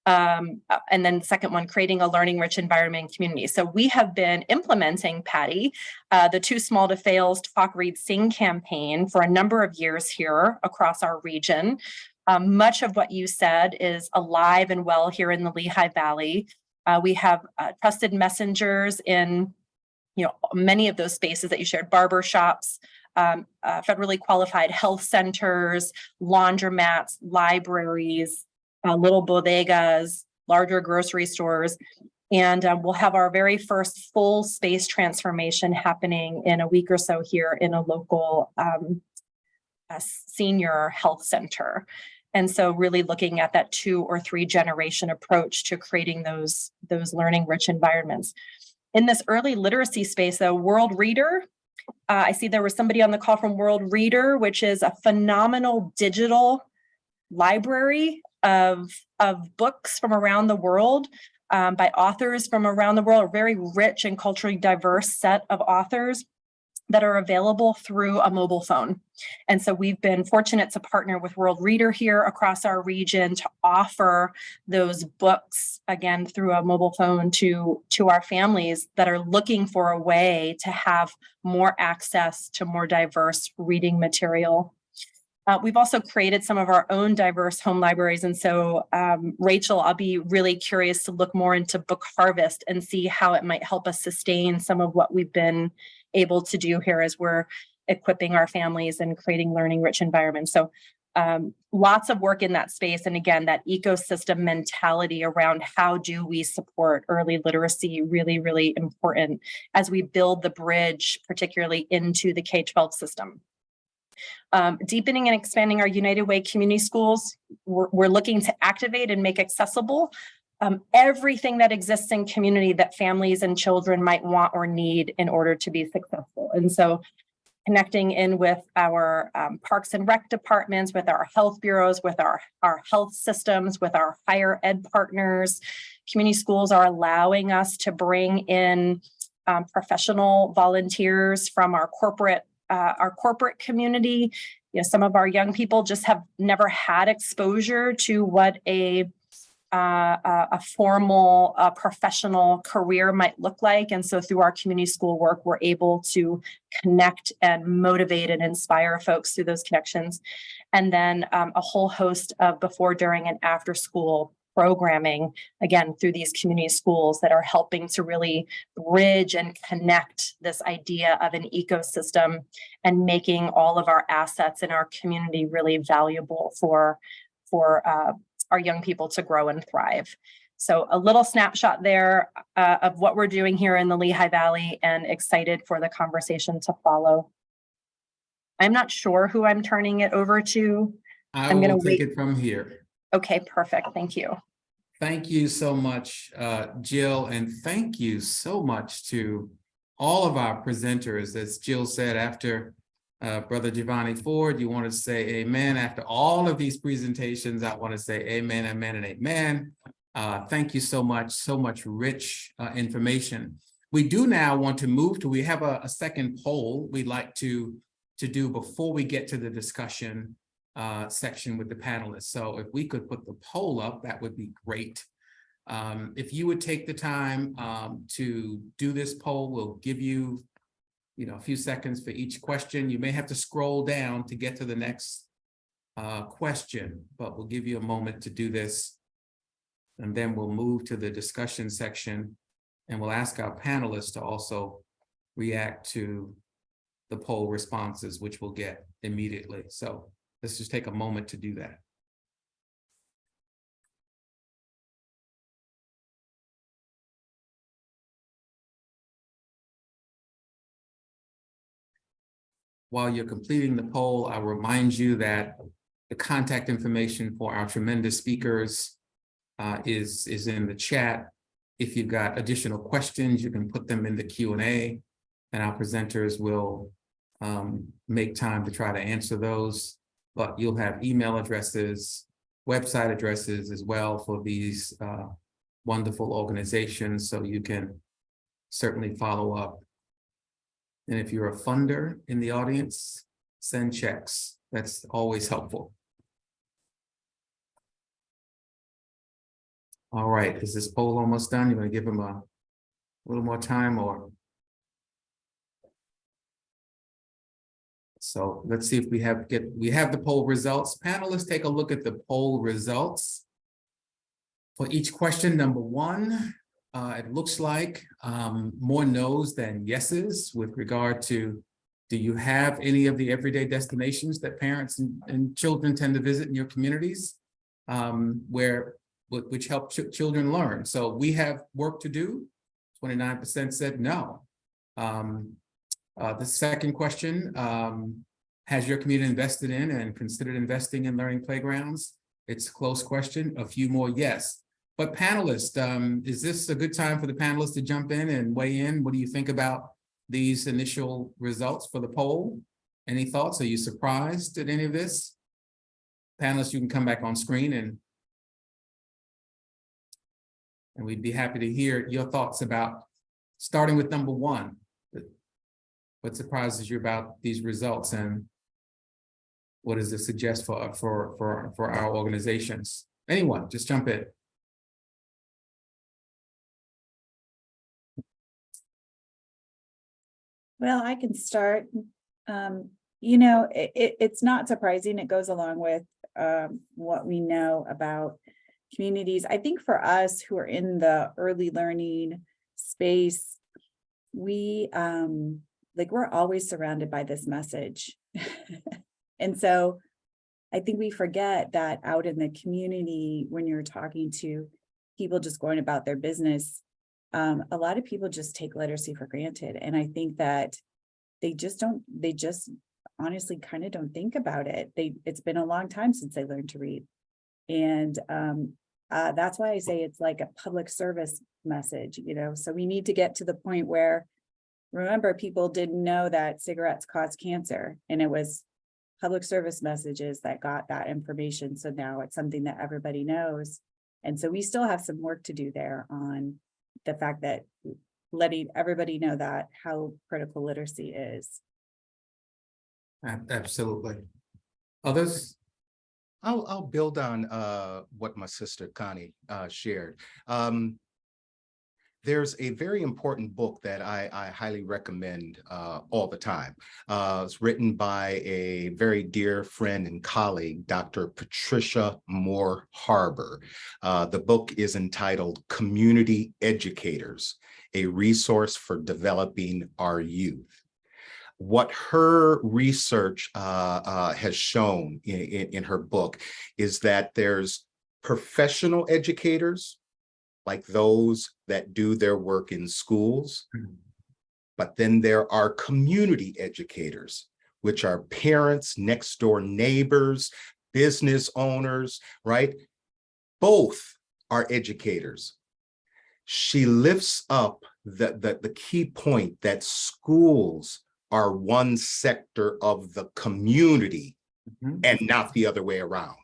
and then the second one, creating a learning rich environment and community. So we have been implementing, Patty, the Too Small to Fail's Talk, Read, Sing campaign for a number of years here across our region. Much of what you said is alive and well here in the Lehigh Valley. We have trusted messengers in many of those spaces that you shared, barber shops, federally qualified health centers, laundromats, libraries, little bodegas, larger grocery stores. And we'll have our very first full space transformation happening in a week or so here in a local senior health center. And so really looking at that 2 or 3 generation approach to creating those learning rich environments. In this early literacy space, though, World Reader, I see there was somebody on the call from World Reader, which is a phenomenal digital library of books from around the world by authors from around the world, a very rich and culturally diverse set of authors that are available through a mobile phone. And so we've been fortunate to partner with World Reader here across our region to offer those books, again, through a mobile phone to our families that are looking for a way to have more access to more diverse reading material. We've also created some of our own diverse home libraries. And so, Rachel, I'll be really curious to look more into Book Harvest and see how it might help us sustain some of what we've been able to do here as we're equipping our families and creating learning rich environments. So lots of work in that space. And again, that ecosystem mentality around how do we support early literacy, really, really important as we build the bridge, particularly into the K-12 system. Deepening and expanding our United Way community schools, we're looking to activate and make accessible everything that exists in community that families and children might want or need in order to be successful. And so connecting in with our parks and rec departments, with our health bureaus, with our health systems, with our higher ed partners. Community schools are allowing us to bring in professional volunteers from our corporate community. Some of our young people just have never had exposure to what a formal professional career might look like. And so through our community school work, we're able to connect and motivate and inspire folks through those connections. And then a whole host of before, during, and after school programming, again, through these community schools that are helping to really bridge and connect this idea of an ecosystem and making all of our assets in our community really valuable for our young people to grow and thrive. So a little snapshot there of what we're doing here in the Lehigh Valley, and excited for the conversation to follow. I'm not sure who I'm turning it over to. I'm going to take it from here. Okay, perfect. Thank you. Thank you so much, Jill, and thank you so much to all of our presenters. As Jill said, after Brother Giovanni Ford, you want to say amen. After all of these presentations, I want to say amen, amen, and amen. Thank you so much rich information. We do now want to move to, we have a second poll we'd like to do before we get to the discussion section with the panelists. So if we could put the poll up, that would be great. If you would take the time to do this poll, we'll give you, a few seconds for each question. You may have to scroll down to get to the next question, but we'll give you a moment to do this. And then we'll move to the discussion section, and we'll ask our panelists to also react to the poll responses, which we'll get immediately. So let's just take a moment to do that. While you're completing the poll, I'll remind you that the contact information for our tremendous speakers is in the chat. If you've got additional questions, you can put them in the Q&A, and our presenters will make time to try to answer those. But you'll have email addresses, website addresses as well for these wonderful organizations, so you can certainly follow up. And if you're a funder in the audience, send checks. That's always helpful. All right, is this poll almost done? You want to give them a little more time, or? So let's see if we have the poll results. Panelists, take a look at the poll results. For each question, number one, it looks like more no's than yeses with regard to, do you have any of the everyday destinations that parents and children tend to visit in your communities, which help children learn? So we have work to do. 29% said no. The second question, has your community invested in and considered investing in learning playgrounds? It's a close question. A few more yes. But panelists, is this a good time for the panelists to jump in and weigh in? What do you think about these initial results for the poll? Any thoughts? Are you surprised at any of this? Panelists, you can come back on screen and we'd be happy to hear your thoughts about, starting with number one. What surprises you about these results, and what does it suggest for our organizations? Anyone, just jump in. Well, I can start. It's not surprising. It goes along with what we know about communities. I think for us who are in the early learning space, we're always surrounded by this message. And so I think we forget that out in the community, when you're talking to people just going about their business, a lot of people just take literacy for granted. And I think that they just honestly kind of don't think about it. It's been a long time since they learned to read. And that's why I say it's like a public service message, so we need to get to the point where, remember, people didn't know that cigarettes cause cancer, and it was public service messages that got that information. So now it's something that everybody knows. And so we still have some work to do there on the fact that letting everybody know that how critical literacy is. Absolutely. Others? I'll build on what my sister Connie shared. There's a very important book that I highly recommend all the time. It's written by a very dear friend and colleague, Dr. Patricia Moore Harbor. The book is entitled Community Educators, a Resource for Developing Our Youth. What her research has shown in her book is that there's professional educators, like those that do their work in schools, but then there are community educators, which are parents, next door neighbors, business owners, right? Both are educators. She lifts up the key point that schools are one sector of the community and not the other way around.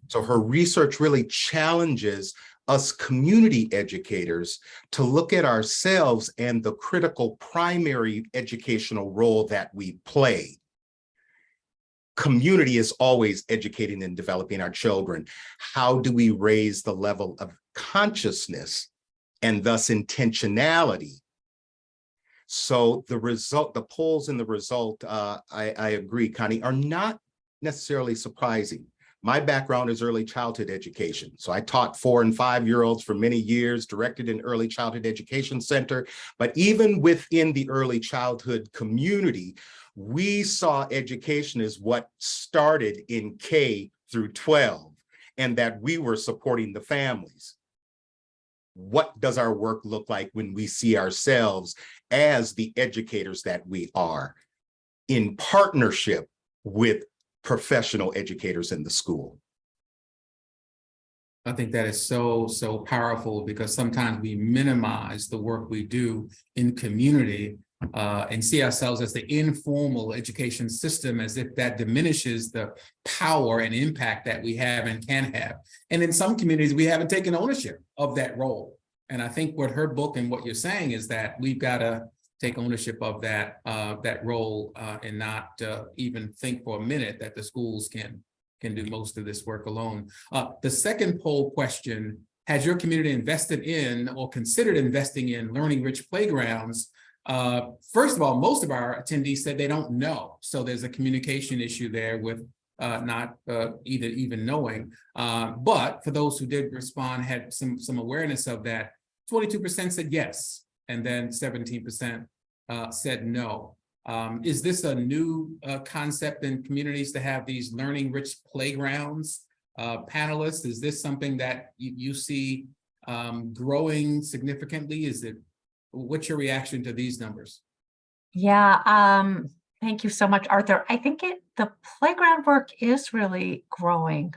So her research really challenges us community educators to look at ourselves and the critical primary educational role that we play. community is always educating and developing our children. How do we raise the level of consciousness and thus intentionality? So the polls and the result, I agree, Connie, are not necessarily surprising. My background is early childhood education. So I taught 4- and 5-year-olds for many years, directed an early childhood education center. But even within the early childhood community, we saw education as what started in K through 12, and that we were supporting the families. What does our work look like when we see ourselves as the educators that we are, in partnership with professional educators in the school? I think that is so powerful, because sometimes we minimize the work we do in community and see ourselves as the informal education system, as if that diminishes the power and impact that we have and can have. And in some communities, we haven't taken ownership of that role. And I think what her book and what you're saying is that we've got to take ownership of that role and not even think for a minute that the schools can do most of this work alone. The second poll question: has your community invested in or considered investing in learning rich playgrounds? First of all, most of our attendees said they don't know. So there's a communication issue there with not even knowing. But for those who did respond, had some awareness of that, 22% said yes, and then 17% said no. Is this a new concept in communities to have these learning rich playgrounds? Panelists, is this something that you see growing significantly? What's your reaction to these numbers? Yeah, thank you so much, Arthur. I think the playground work is really growing.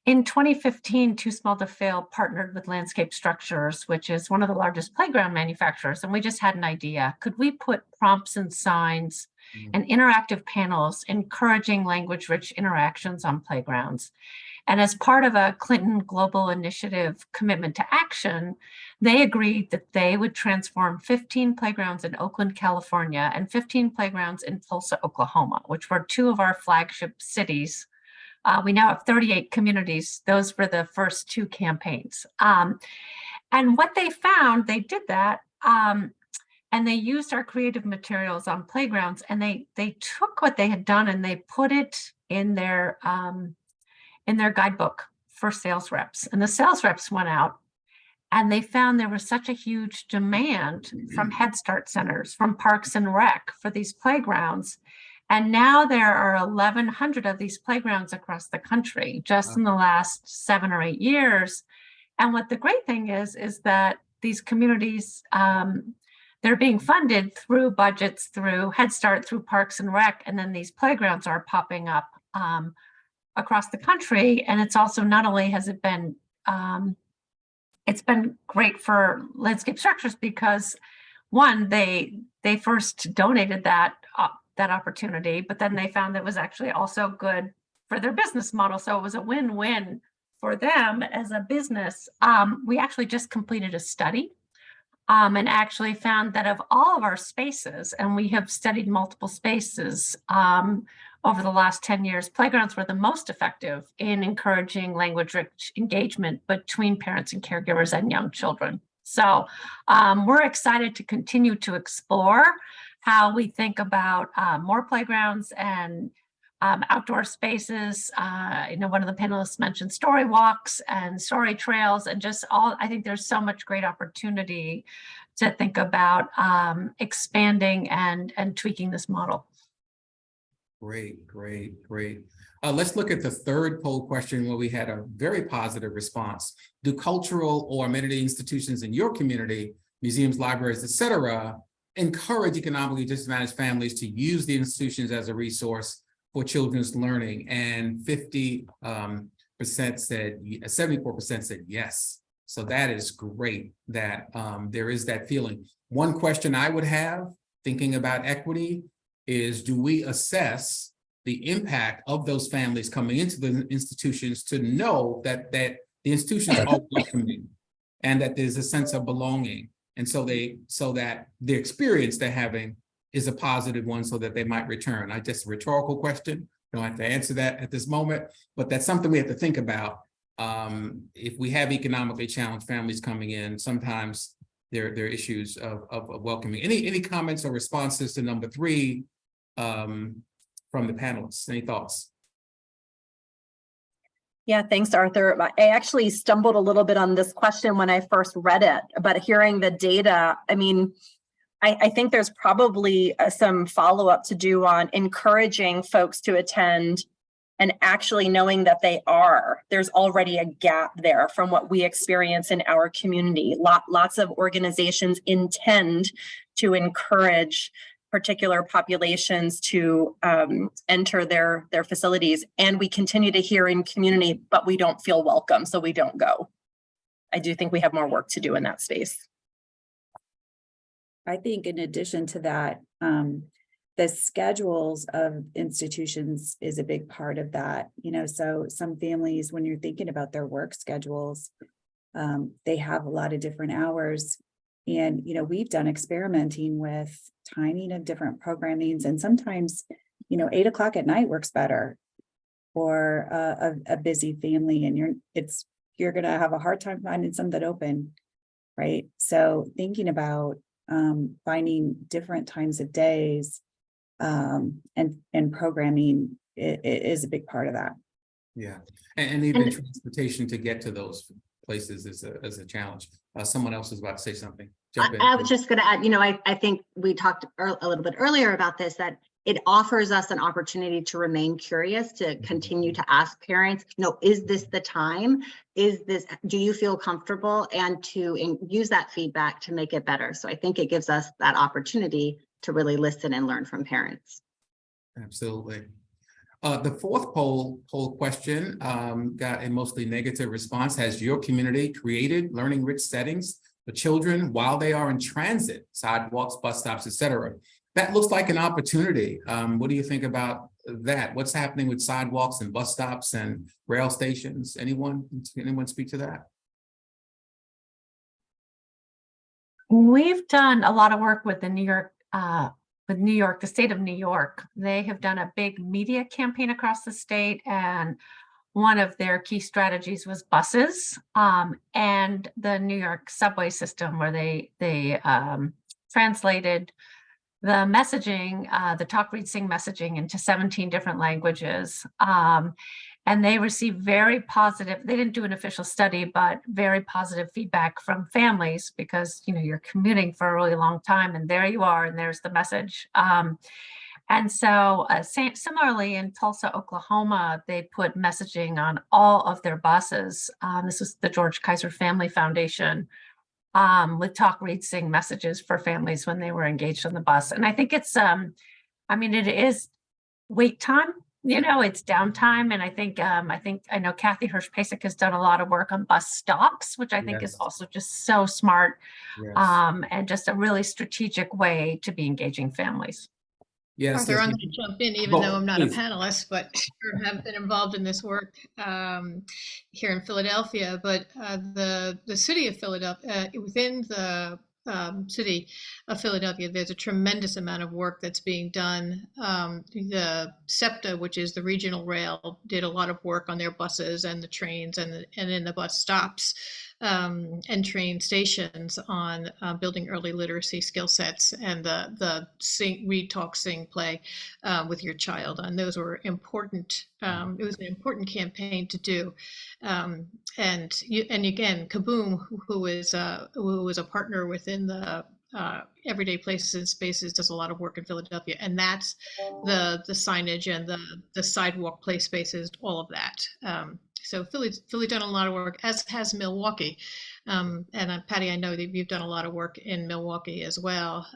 In 2015, Too Small to Fail partnered with Landscape Structures, which is one of the largest playground manufacturers. And we just had an idea. Could we put prompts and signs and interactive panels encouraging language-rich interactions on playgrounds? And as part of a Clinton Global Initiative commitment to action, they agreed that they would transform 15 playgrounds in Oakland, California, and 15 playgrounds in Tulsa, Oklahoma, which were two of our flagship cities. We now have 38 communities. Those were the first two campaigns. And what they found, they did that, and they used our creative materials on playgrounds, and they took what they had done and they put it in their guidebook for sales reps. And the sales reps went out and they found there was such a huge demand from Head Start centers, from Parks and Rec for these playgrounds. And now there are 1,100 of these playgrounds across the country, just in the last 7 or 8 years. And what the great thing is that these communities, they're being funded through budgets, through Head Start, through Parks and Rec, and then these playgrounds are popping up across the country. And it's also, not only has it been, it's been great for Landscape Structures because, one, they first donated that opportunity, but then they found that it was actually also good for their business model. So it was a win-win for them as a business. We actually just completed a study and actually found that of all of our spaces, and we have studied multiple spaces over the last 10 years, playgrounds were the most effective in encouraging language-rich engagement between parents and caregivers and young children. So we're excited to continue to explore how we think about more playgrounds and outdoor spaces. One of the panelists mentioned story walks and story trails, and just I think there's so much great opportunity to think about expanding and tweaking this model. Great. Let's look at the third poll question, where we had a very positive response. Do cultural or amenity institutions in your community, museums, libraries, etc., encourage economically disadvantaged families to use the institutions as a resource for children's learning? And 74% said yes. So that is great that there is that feeling. One question I would have, thinking about equity, is do we assess the impact of those families coming into the institutions to know that the institutions are welcoming and that there's a sense of belonging? And so that the experience they're having is a positive one, so that they might return. Just a rhetorical question, Don't have to answer that at this moment, but that's something we have to think about. If we have economically challenged families coming in, sometimes there are issues of welcoming. Any comments or responses to number 3 from the panelists? Any thoughts? Yeah, thanks, Arthur. I actually stumbled a little bit on this question when I first read it, but hearing the data, I mean, I think there's probably some follow-up to do on encouraging folks to attend and actually knowing that there's already a gap there from what we experience in our community. Lots of organizations intend to encourage particular populations to enter their facilities. And we continue to hear in community, but we don't feel welcome, so we don't go. I do think we have more work to do in that space. I think in addition to that, the schedules of institutions is a big part of that. So some families, when you're thinking about their work schedules, they have a lot of different hours. And, we've done experimenting with timing of different programmings. And sometimes, 8 o'clock at night works better for a busy family. And you're going to have a hard time finding some that open, right? So thinking about finding different times of days and programming is a big part of that. Yeah, and even transportation to get to those places is a challenge. Someone else is about to say something. Jump in. I was just going to add, I think we talked a little bit earlier about this, that it offers us an opportunity to remain curious, to continue to ask parents, is this the time? Do you feel comfortable? And to use that feedback to make it better. So I think it gives us that opportunity to really listen and learn from parents. Absolutely. The 4th poll question got a mostly negative response. Has your community created learning rich settings for children while they are in transit, sidewalks, bus stops, etc.? That looks like an opportunity. What do you think about that? What's happening with sidewalks and bus stops and rail stations? Anyone speak to that? We've done a lot of work with the the state of New York. They have done a big media campaign across the state, and one of their key strategies was buses and the New York subway system, where they translated the messaging, the talk, read, sing messaging into 17 different languages. And they received very positive, they didn't do an official study, but very positive feedback from families, because you're commuting for a really long time and there you are, and there's the message. And so similarly in Tulsa, Oklahoma, they put messaging on all of their buses. This was the George Kaiser Family Foundation, with talk, read, sing messages for families when they were engaged on the bus. And I think it's, it is wait time, it's downtime. And I know Kathy Hirsch-Pasek has done a lot of work on bus stops, which I think is also just so smart, and just a really strategic way to be engaging families. Yes, Arthur, I'm going to jump in, even though I'm not please. a panelist, but sure have been involved in this work here in Philadelphia. But the city of Philadelphia, within the city of Philadelphia, there's a tremendous amount of work that's being done. The SEPTA, which is the regional rail, did a lot of work on their buses and the trains and in the bus stops. And train stations on building early literacy skill sets and the read, talk, sing, play with your child. And those were important. It was an important campaign to do. And again, Kaboom, who was a partner within the Everyday Places and Spaces, does a lot of work in Philadelphia, and that's the signage and the sidewalk play spaces, all of that. So Philly's done a lot of work, as has Milwaukee. And Patty, I know that you've done a lot of work in Milwaukee as well.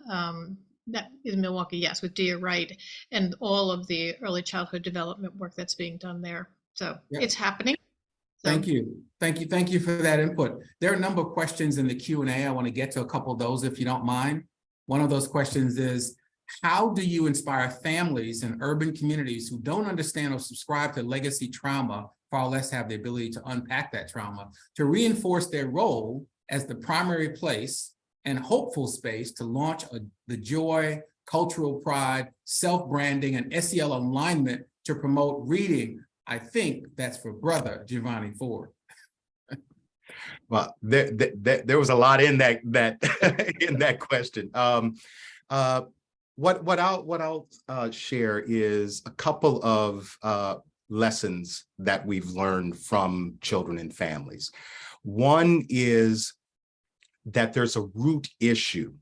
That is Milwaukee, yes, with Dia Wright and all of the early childhood development work that's being done there. So It's happening. Thank you for that input. There are a number of questions in the Q&A. I want to get to a couple of those, if you don't mind. One of those questions is, how do you inspire families in urban communities who don't understand or subscribe to legacy trauma, far less have the ability to unpack that trauma, to reinforce their role as the primary place and hopeful space to launch the joy, cultural pride, self-branding, and SEL alignment to promote reading. I think that's for brother Giovanni Ford. Well, there was a lot in that in that question. What I'll share is a couple of lessons that we've learned from children and families. One is that there's a root issue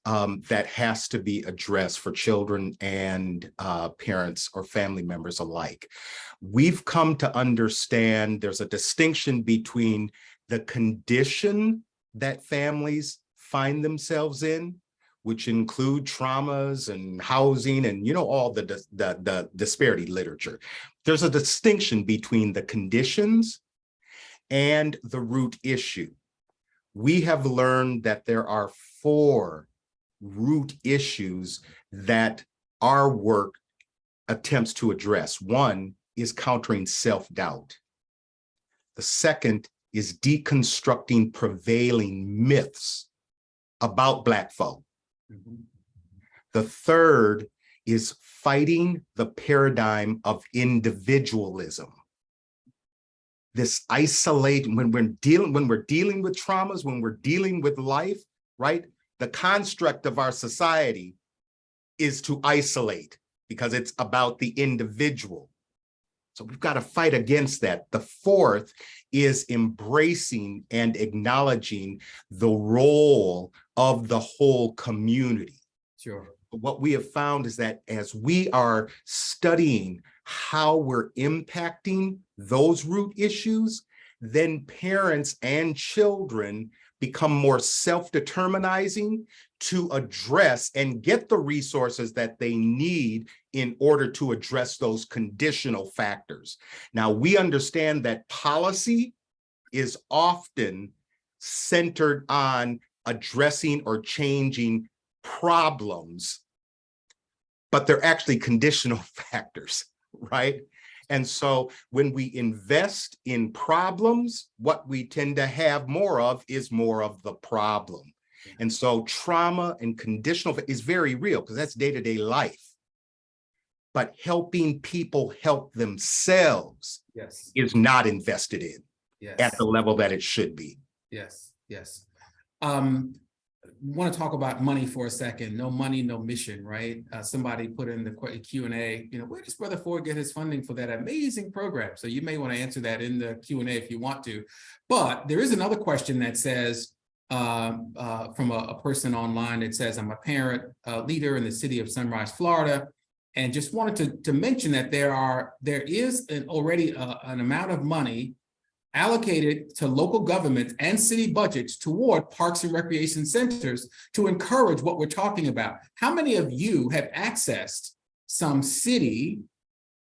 that has to be addressed for children and parents or family members alike. We've come to understand there's a distinction between the condition that families find themselves in, which include traumas and housing and, all the disparity literature. There's a distinction between the conditions and the root issue. We have learned that there are 4 root issues that our work attempts to address. One is countering self-doubt. The second is deconstructing prevailing myths about Black folk. The third is fighting the paradigm of individualism. This isolate, when we're dealing with traumas, when we're dealing with life, right? The construct of our society is to isolate because it's about the individual. So we've got to fight against that. The fourth is embracing and acknowledging the role of the whole community. Sure. What we have found is that as we are studying how we're impacting those root issues, then parents and children become more self-determinizing to address and get the resources that they need in order to address those conditional factors. Now, we understand that policy is often centered on addressing or changing problems, but they're actually conditional factors, right? And so when we invest in problems, what we tend to have more of is more of the problem. And so trauma and conditional is very real because that's day-to-day life. But helping people help themselves is not invested in at the level that it should be. Yes. Want to talk about money for a second. No money, no mission, right? Somebody put in the Q&A, where does Brother Ford get his funding for that amazing program? So you may want to answer that in the Q&A if you want to. But there is another question that says, from a person online, it says, I'm a parent leader in the city of Sunrise, Florida, and just wanted to mention that there is already an amount of money allocated to local governments and city budgets toward parks and recreation centers to encourage what we're talking about. How many of you have accessed some city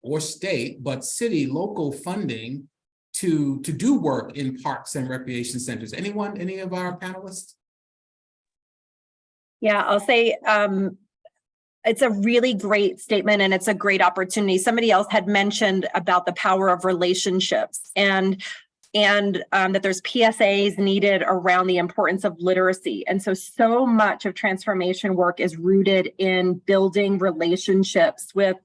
or state, but city local funding to do work in parks and recreation centers? Anyone, any of our panelists? Yeah, I'll say it's a really great statement and it's a great opportunity. Somebody else had mentioned about the power of relationships and that there's PSAs needed around the importance of literacy. And so much of transformation work is rooted in building relationships with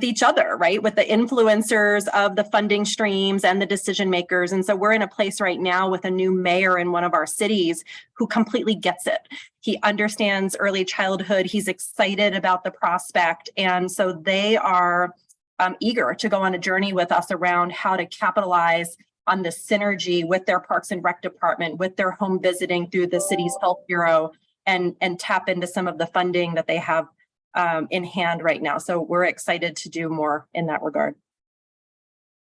each other, right? With the influencers of the funding streams and the decision makers. And so we're in a place right now with a new mayor in one of our cities who completely gets it. He understands early childhood. He's excited about the prospect. And so they are eager to go on a journey with us around how to capitalize on the synergy with their Parks and Rec department, with their home visiting through the city's health bureau, and tap into some of the funding that they have in hand right now. So we're excited to do more in that regard.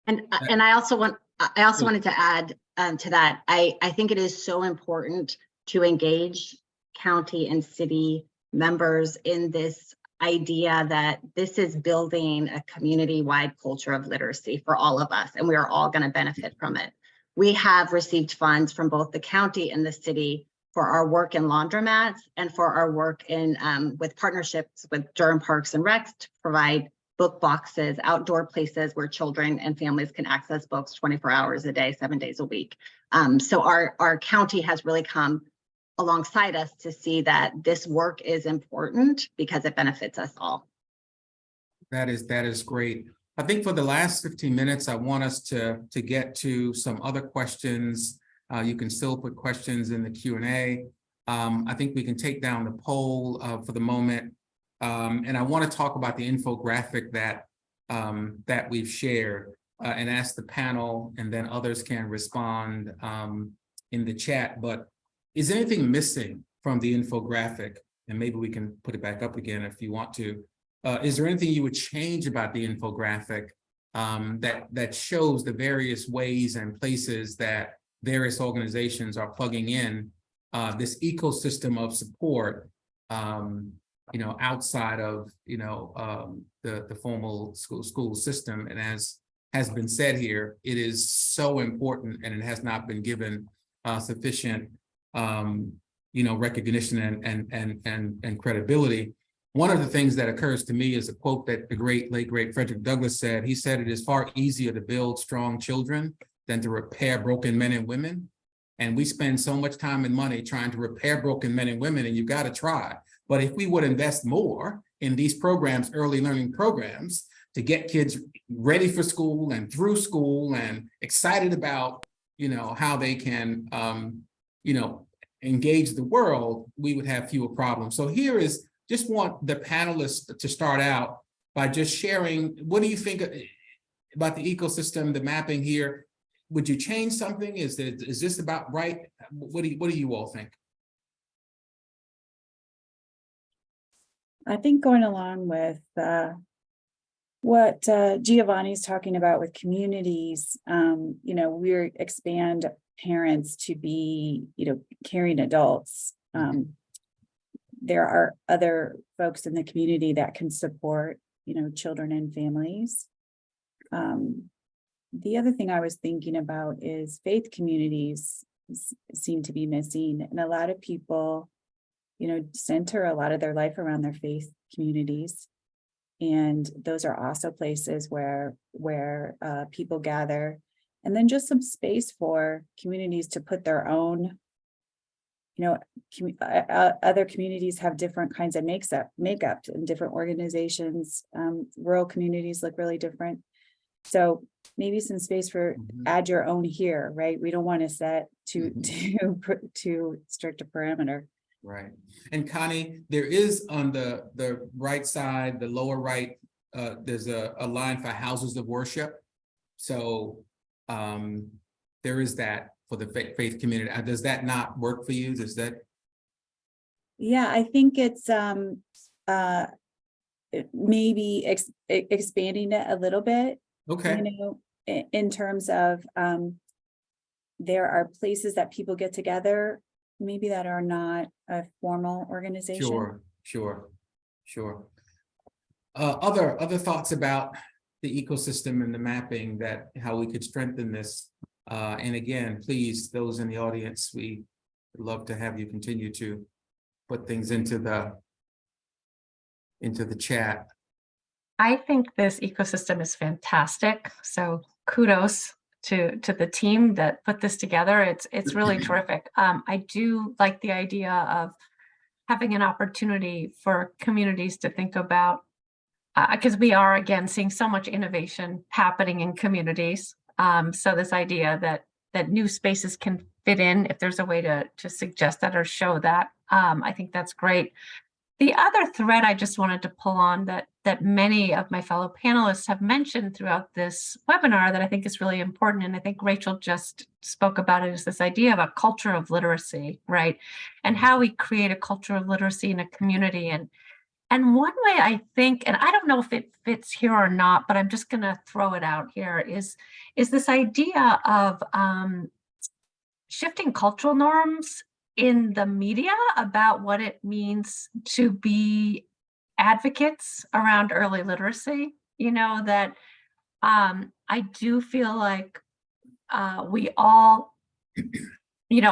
And I also wanted to add to that. I think it is so important to engage county and city members in this idea that this is building a community-wide culture of literacy for all of us, and we are all going to benefit from it. We have received funds from both the county and the city for our work in laundromats and for our work in with partnerships with Durham Parks and Recs to provide book boxes, outdoor places where children and families can access books 24 hours a day, 7 days a week. So our county has really come alongside us to see that this work is important because it benefits us all. That is great. I think for the last 15 minutes, I want us to get to some other questions. You can still put questions in the Q&A. I think we can take down the poll for the moment. And I want to talk about the infographic that we've shared and ask the panel, and then others can respond in the chat. But is anything missing from the infographic? And maybe we can put it back up again if you want to. Is there anything you would change about the infographic that shows the various ways and places that various organizations are plugging in this ecosystem of support, outside of, the formal school system? And as has been said here, it is so important, and it has not been given sufficient, recognition and credibility. One of the things that occurs to me is a quote that the late great Frederick Douglass said. He said, "It is far easier to build strong children than to repair broken men and women." And we spend so much time and money trying to repair broken men and women, and you've got to try. But if we would invest more in these programs, early learning programs, to get kids ready for school and through school and excited about, how they can, engage the world, we would have fewer problems. So here is, just want the panelists to start out by just sharing, what do you think about the ecosystem, the mapping here? Would you change something? Is this about right? What do you all think? I think going along with what Giovanni's talking about with communities, we expand parents to be, caring adults. There are other folks in the community that can support, children and families. The other thing I was thinking about is faith communities seem to be missing, and a lot of people, center a lot of their life around their faith communities. And those are also places where people gather, and then just some space for communities to put their own, other communities have different kinds of makeup and different organizations. Rural communities look really different. So maybe some space for add your own here, right? We don't want to set too strict a parameter. Right. And Connie, there is on the right side, the lower right, there's a line for houses of worship. So there is that for the faith community. Does that not work for you? Does that? Yeah, I think it's maybe expanding it a little bit. Okay. In terms of there are places that people get together, maybe that are not a formal organization. Sure. Other thoughts about the ecosystem and the mapping, that how we could strengthen this. And again, please, those in the audience, we would love to have you continue to put things into the chat. I think this ecosystem is fantastic. So kudos to the team that put this together. It's really terrific. I do like the idea of having an opportunity for communities to think about, because we are again seeing so much innovation happening in communities. So this idea that new spaces can fit in, if there's a way to suggest that or show that, I think that's great. The other thread I just wanted to pull on that many of my fellow panelists have mentioned throughout this webinar that I think is really important, and I think Rachel just spoke about it, is this idea of a culture of literacy, right? And how we create a culture of literacy in a community. And one way I think, and I don't know if it fits here or not, but I'm just going to throw it out here, is this idea of shifting cultural norms in the media about what it means to be advocates around early literacy. That I do feel like we all,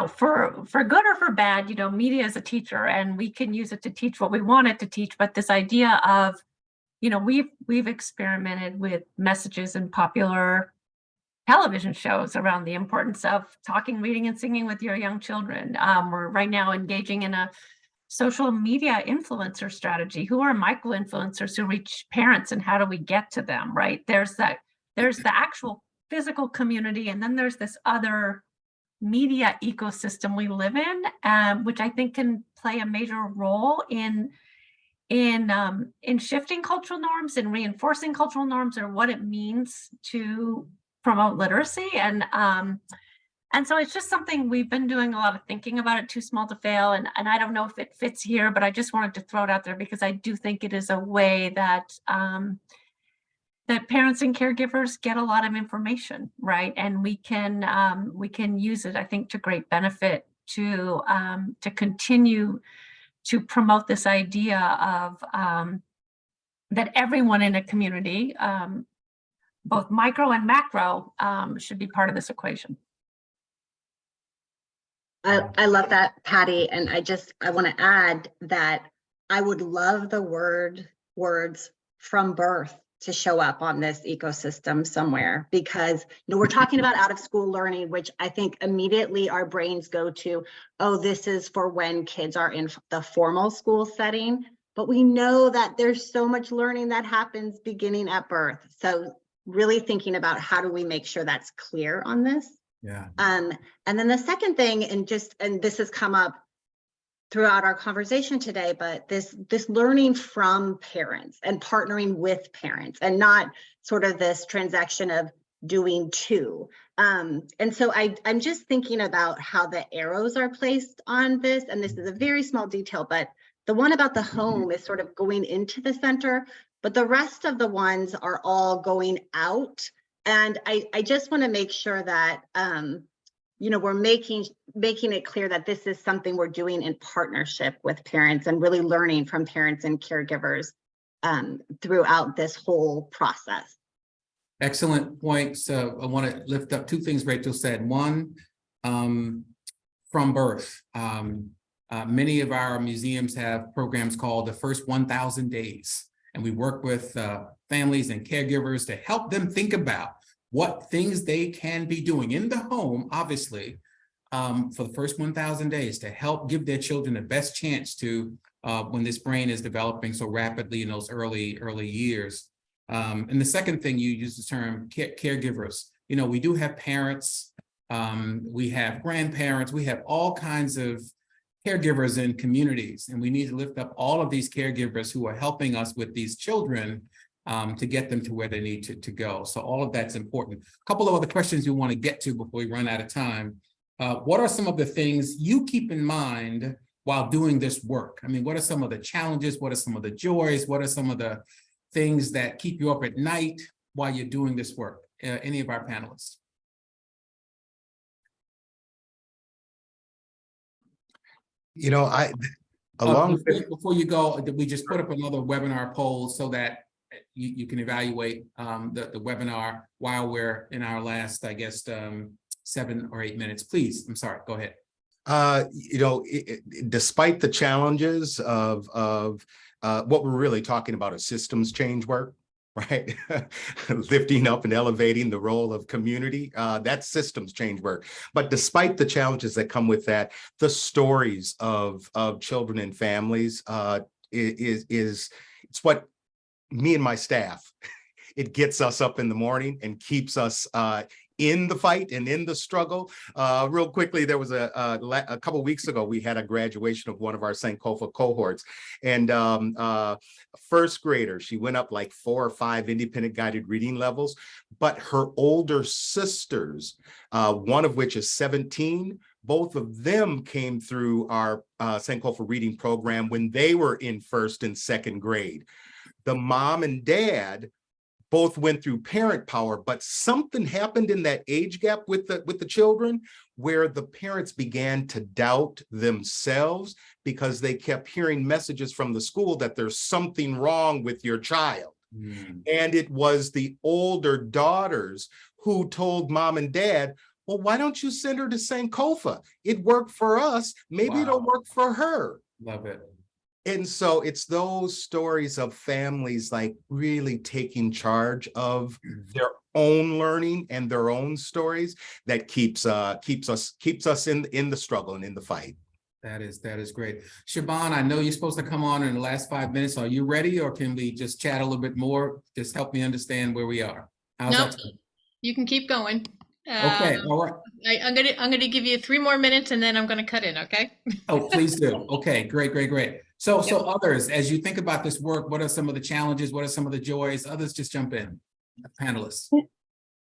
for good or for bad, media is a teacher, and we can use it to teach what we want it to teach. But this idea of, we've experimented with messages in popular television shows around the importance of talking, reading, and singing with your young children. We're right now engaging in a social media influencer strategy. Who are micro influencers who reach parents, and how do we get to them, right? There's the actual physical community, and then there's this other media ecosystem we live in, which I think can play a major role in shifting cultural norms and reinforcing cultural norms, or what it means to promote literacy. And so it's just something we've been doing a lot of thinking about. It Too Small to Fail. And I don't know if it fits here, but I just wanted to throw it out there because I do think it is a way that that parents and caregivers get a lot of information, right? And we can use it, I think, to great benefit to continue to promote this idea of that everyone in a community, both micro and macro, should be part of this equation. I love that, Patty. And I want to add that I would love the words from birth to show up on this ecosystem somewhere, because we're talking about out of school learning, which I think immediately our brains go to, oh, this is for when kids are in the formal school setting. But we know that there's so much learning that happens beginning at birth. So really thinking about how do we make sure that's clear on this. Yeah. And then the second thing, and this has come up throughout our conversation today, but this learning from parents and partnering with parents, and not sort of this transaction of doing to. And so I'm just thinking about how the arrows are placed on this, and this is a very small detail, but the one about the home is sort of going into the center, but the rest of the ones are all going out. And I just want to make sure that we're making it clear that this is something we're doing in partnership with parents, and really learning from parents and caregivers throughout this whole process. Excellent point. So I want to lift up two things Rachel said. One, from birth. Many of our museums have programs called the first 1,000 days. And we work with families and caregivers to help them think about what things they can be doing in the home, obviously, for the first 1,000 days to help give their children the best chance to, when this brain is developing so rapidly in those early years. And the second thing, you use the term caregivers. We do have parents, we have grandparents, we have all kinds of caregivers in communities, and we need to lift up all of these caregivers who are helping us with these children to get them to where they need to go. So all of that's important. A couple of other questions we want to get to before we run out of time. What are some of the things you keep in mind while doing this work? I mean, what are some of the challenges? What are some of the joys? What are some of the things that keep you up at night while you're doing this work? Any of our panelists? Before you go, we just put up another webinar poll so that you can evaluate the webinar while we're in our last, I guess, 7 or 8 minutes. Please, I'm sorry, go ahead. Despite the challenges of what we're really talking about is systems change work, right? Lifting up and elevating the role of community, that's systems change work. But despite the challenges that come with that, the stories of children and families it's what me and my staff, it gets us up in the morning and keeps us in the fight and in the struggle. Real quickly, there was a couple weeks ago, we had a graduation of one of our Sankofa cohorts, and first grader, she went up like 4 or 5 independent guided reading levels, but her older sisters, one of which is 17, both of them came through our Sankofa reading program when they were in 1st and 2nd grade. The mom and dad both went through parent power, but something happened in that age gap with the children where the parents began to doubt themselves because they kept hearing messages from the school that there's something wrong with your child. And it was the older daughters who told mom and dad, well, why don't you send her to Sankofa? It worked for us. Maybe it'll work for her. Love it. And so it's those stories of families like really taking charge of their own learning and their own stories that keeps us in the struggle and in the fight. That is great. Siobhan, I know you're supposed to come on in the last 5 minutes. Are you ready, or can we just chat a little bit more? Just help me understand where we are. How's Nope, that? you can keep going. Okay, all right. I'm gonna give you 3 more minutes and then I'm gonna cut in, okay? Oh, please do. Okay, great. So others, as you think about this work, what are some of the challenges? What are some of the joys? Others, just jump in. Panelists.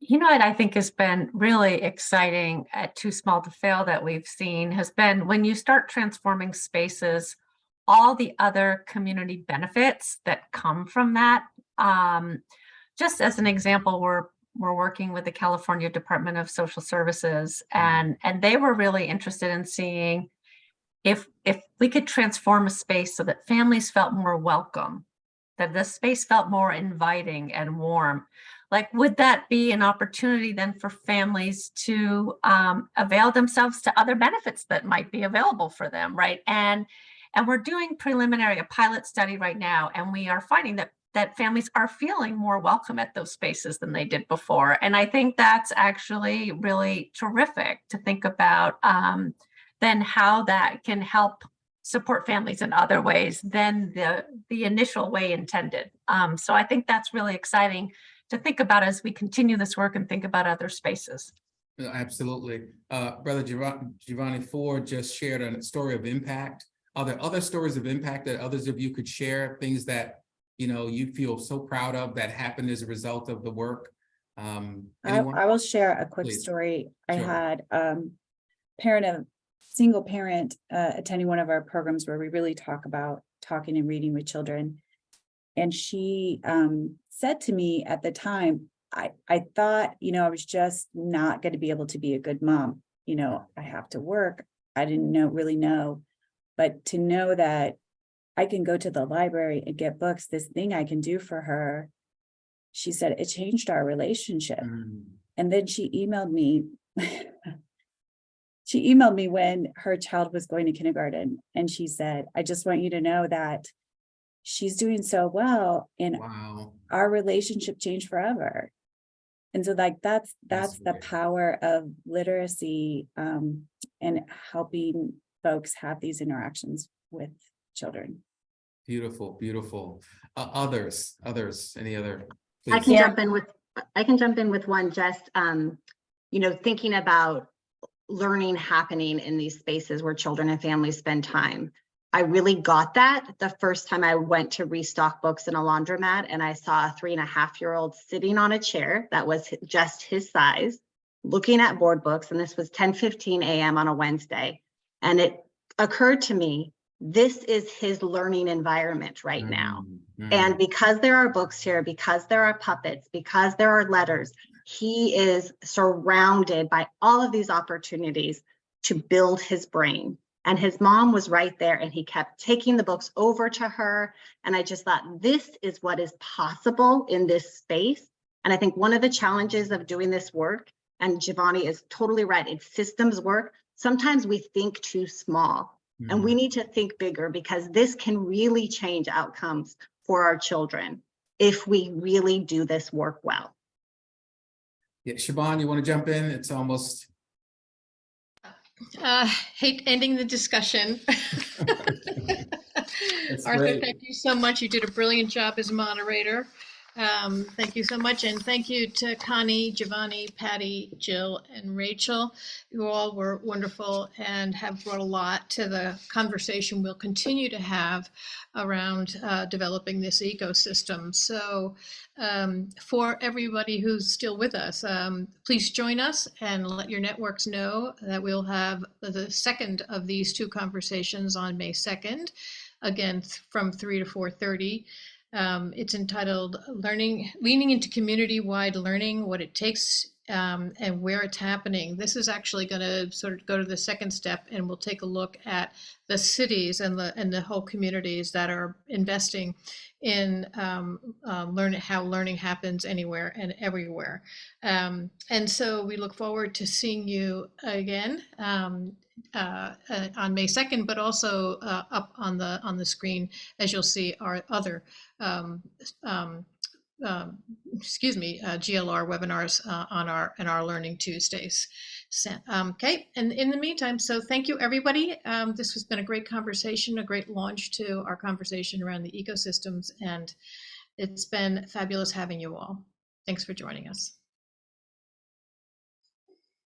You know what I think has been really exciting at Too Small to Fail that we've seen has been when you start transforming spaces, all the other community benefits that come from that. Just as an example, we're working with the California Department of Social Services, and they were really interested in seeing if we could transform a space so that families felt more welcome, that the space felt more inviting and warm. Like, would that be an opportunity then for families to avail themselves to other benefits that might be available for them, right? And we're doing a pilot study right now, and we are finding that families are feeling more welcome at those spaces than they did before. And I think that's actually really terrific to think about then how that can help support families in other ways than the initial way intended. So I think that's really exciting to think about as we continue this work and think about other spaces. Absolutely. Brother Giovanni Ford just shared a story of impact. Are there other stories of impact that others of you could share, things that you feel so proud of that happened as a result of the work? I will share a quick Please. story. I Sure. had single parent attending one of our programs where we really talk about talking and reading with children. And she said to me at the time, I thought, I was just not going to be able to be a good mom. I have to work. I didn't really know, but to know that I can go to the library and get books, this thing I can do for her, she said it changed our relationship. And then she emailed me. She emailed me when her child was going to kindergarten, and she said, I just want you to know that she's doing so well, and Wow. our relationship changed forever. And so that's the great. power of literacy and helping folks have these interactions with children. Beautiful. Others, any other? I Please. can jump in with one, just thinking about learning happening in these spaces where children and families spend time. I really got that the first time I went to restock books in a laundromat, and I saw a 3.5-year-old sitting on a chair that was just his size, looking at board books. And this was 10:15 a.m. on a Wednesday. And it occurred to me, this is his learning environment right now. And because there are books here, because there are puppets, because there are letters, he is surrounded by all of these opportunities to build his brain. And his mom was right there, and he kept taking the books over to her. And I just thought, this is what is possible in this space. And I think one of the challenges of doing this work, and Giovanni is totally right, it's systems work. Sometimes we think too small, and we need to think bigger, because this can really change outcomes for our children if we really do this work well. Yeah, Siobhan, you want to jump in? It's almost. Hate ending the discussion. Arthur, great. thank you so much. You did a brilliant job as moderator. Thank you so much. And thank you to Connie, Giovanni, Patty, Jill, and Rachel. You all were wonderful and have brought a lot to the conversation we'll continue to have around developing this ecosystem. So for everybody who's still with us, please join us and let your networks know that we'll have the second of these 2 conversations on May 2nd, again from 3 to 4:30. It's entitled Leaning into Community-Wide Learning, What It Takes and Where It's Happening. This is actually going to sort of go to the second step, and we'll take a look at the cities and the whole communities that are investing in how learning happens anywhere and everywhere. And so we look forward to seeing you again on May 2nd, but also up on the screen, as you'll see our other GLR webinars on our Learning Tuesdays. Okay, and in the meantime, so thank you, everybody. This has been a great conversation, a great launch to our conversation around the ecosystems, and it's been fabulous having you all. Thanks for joining us.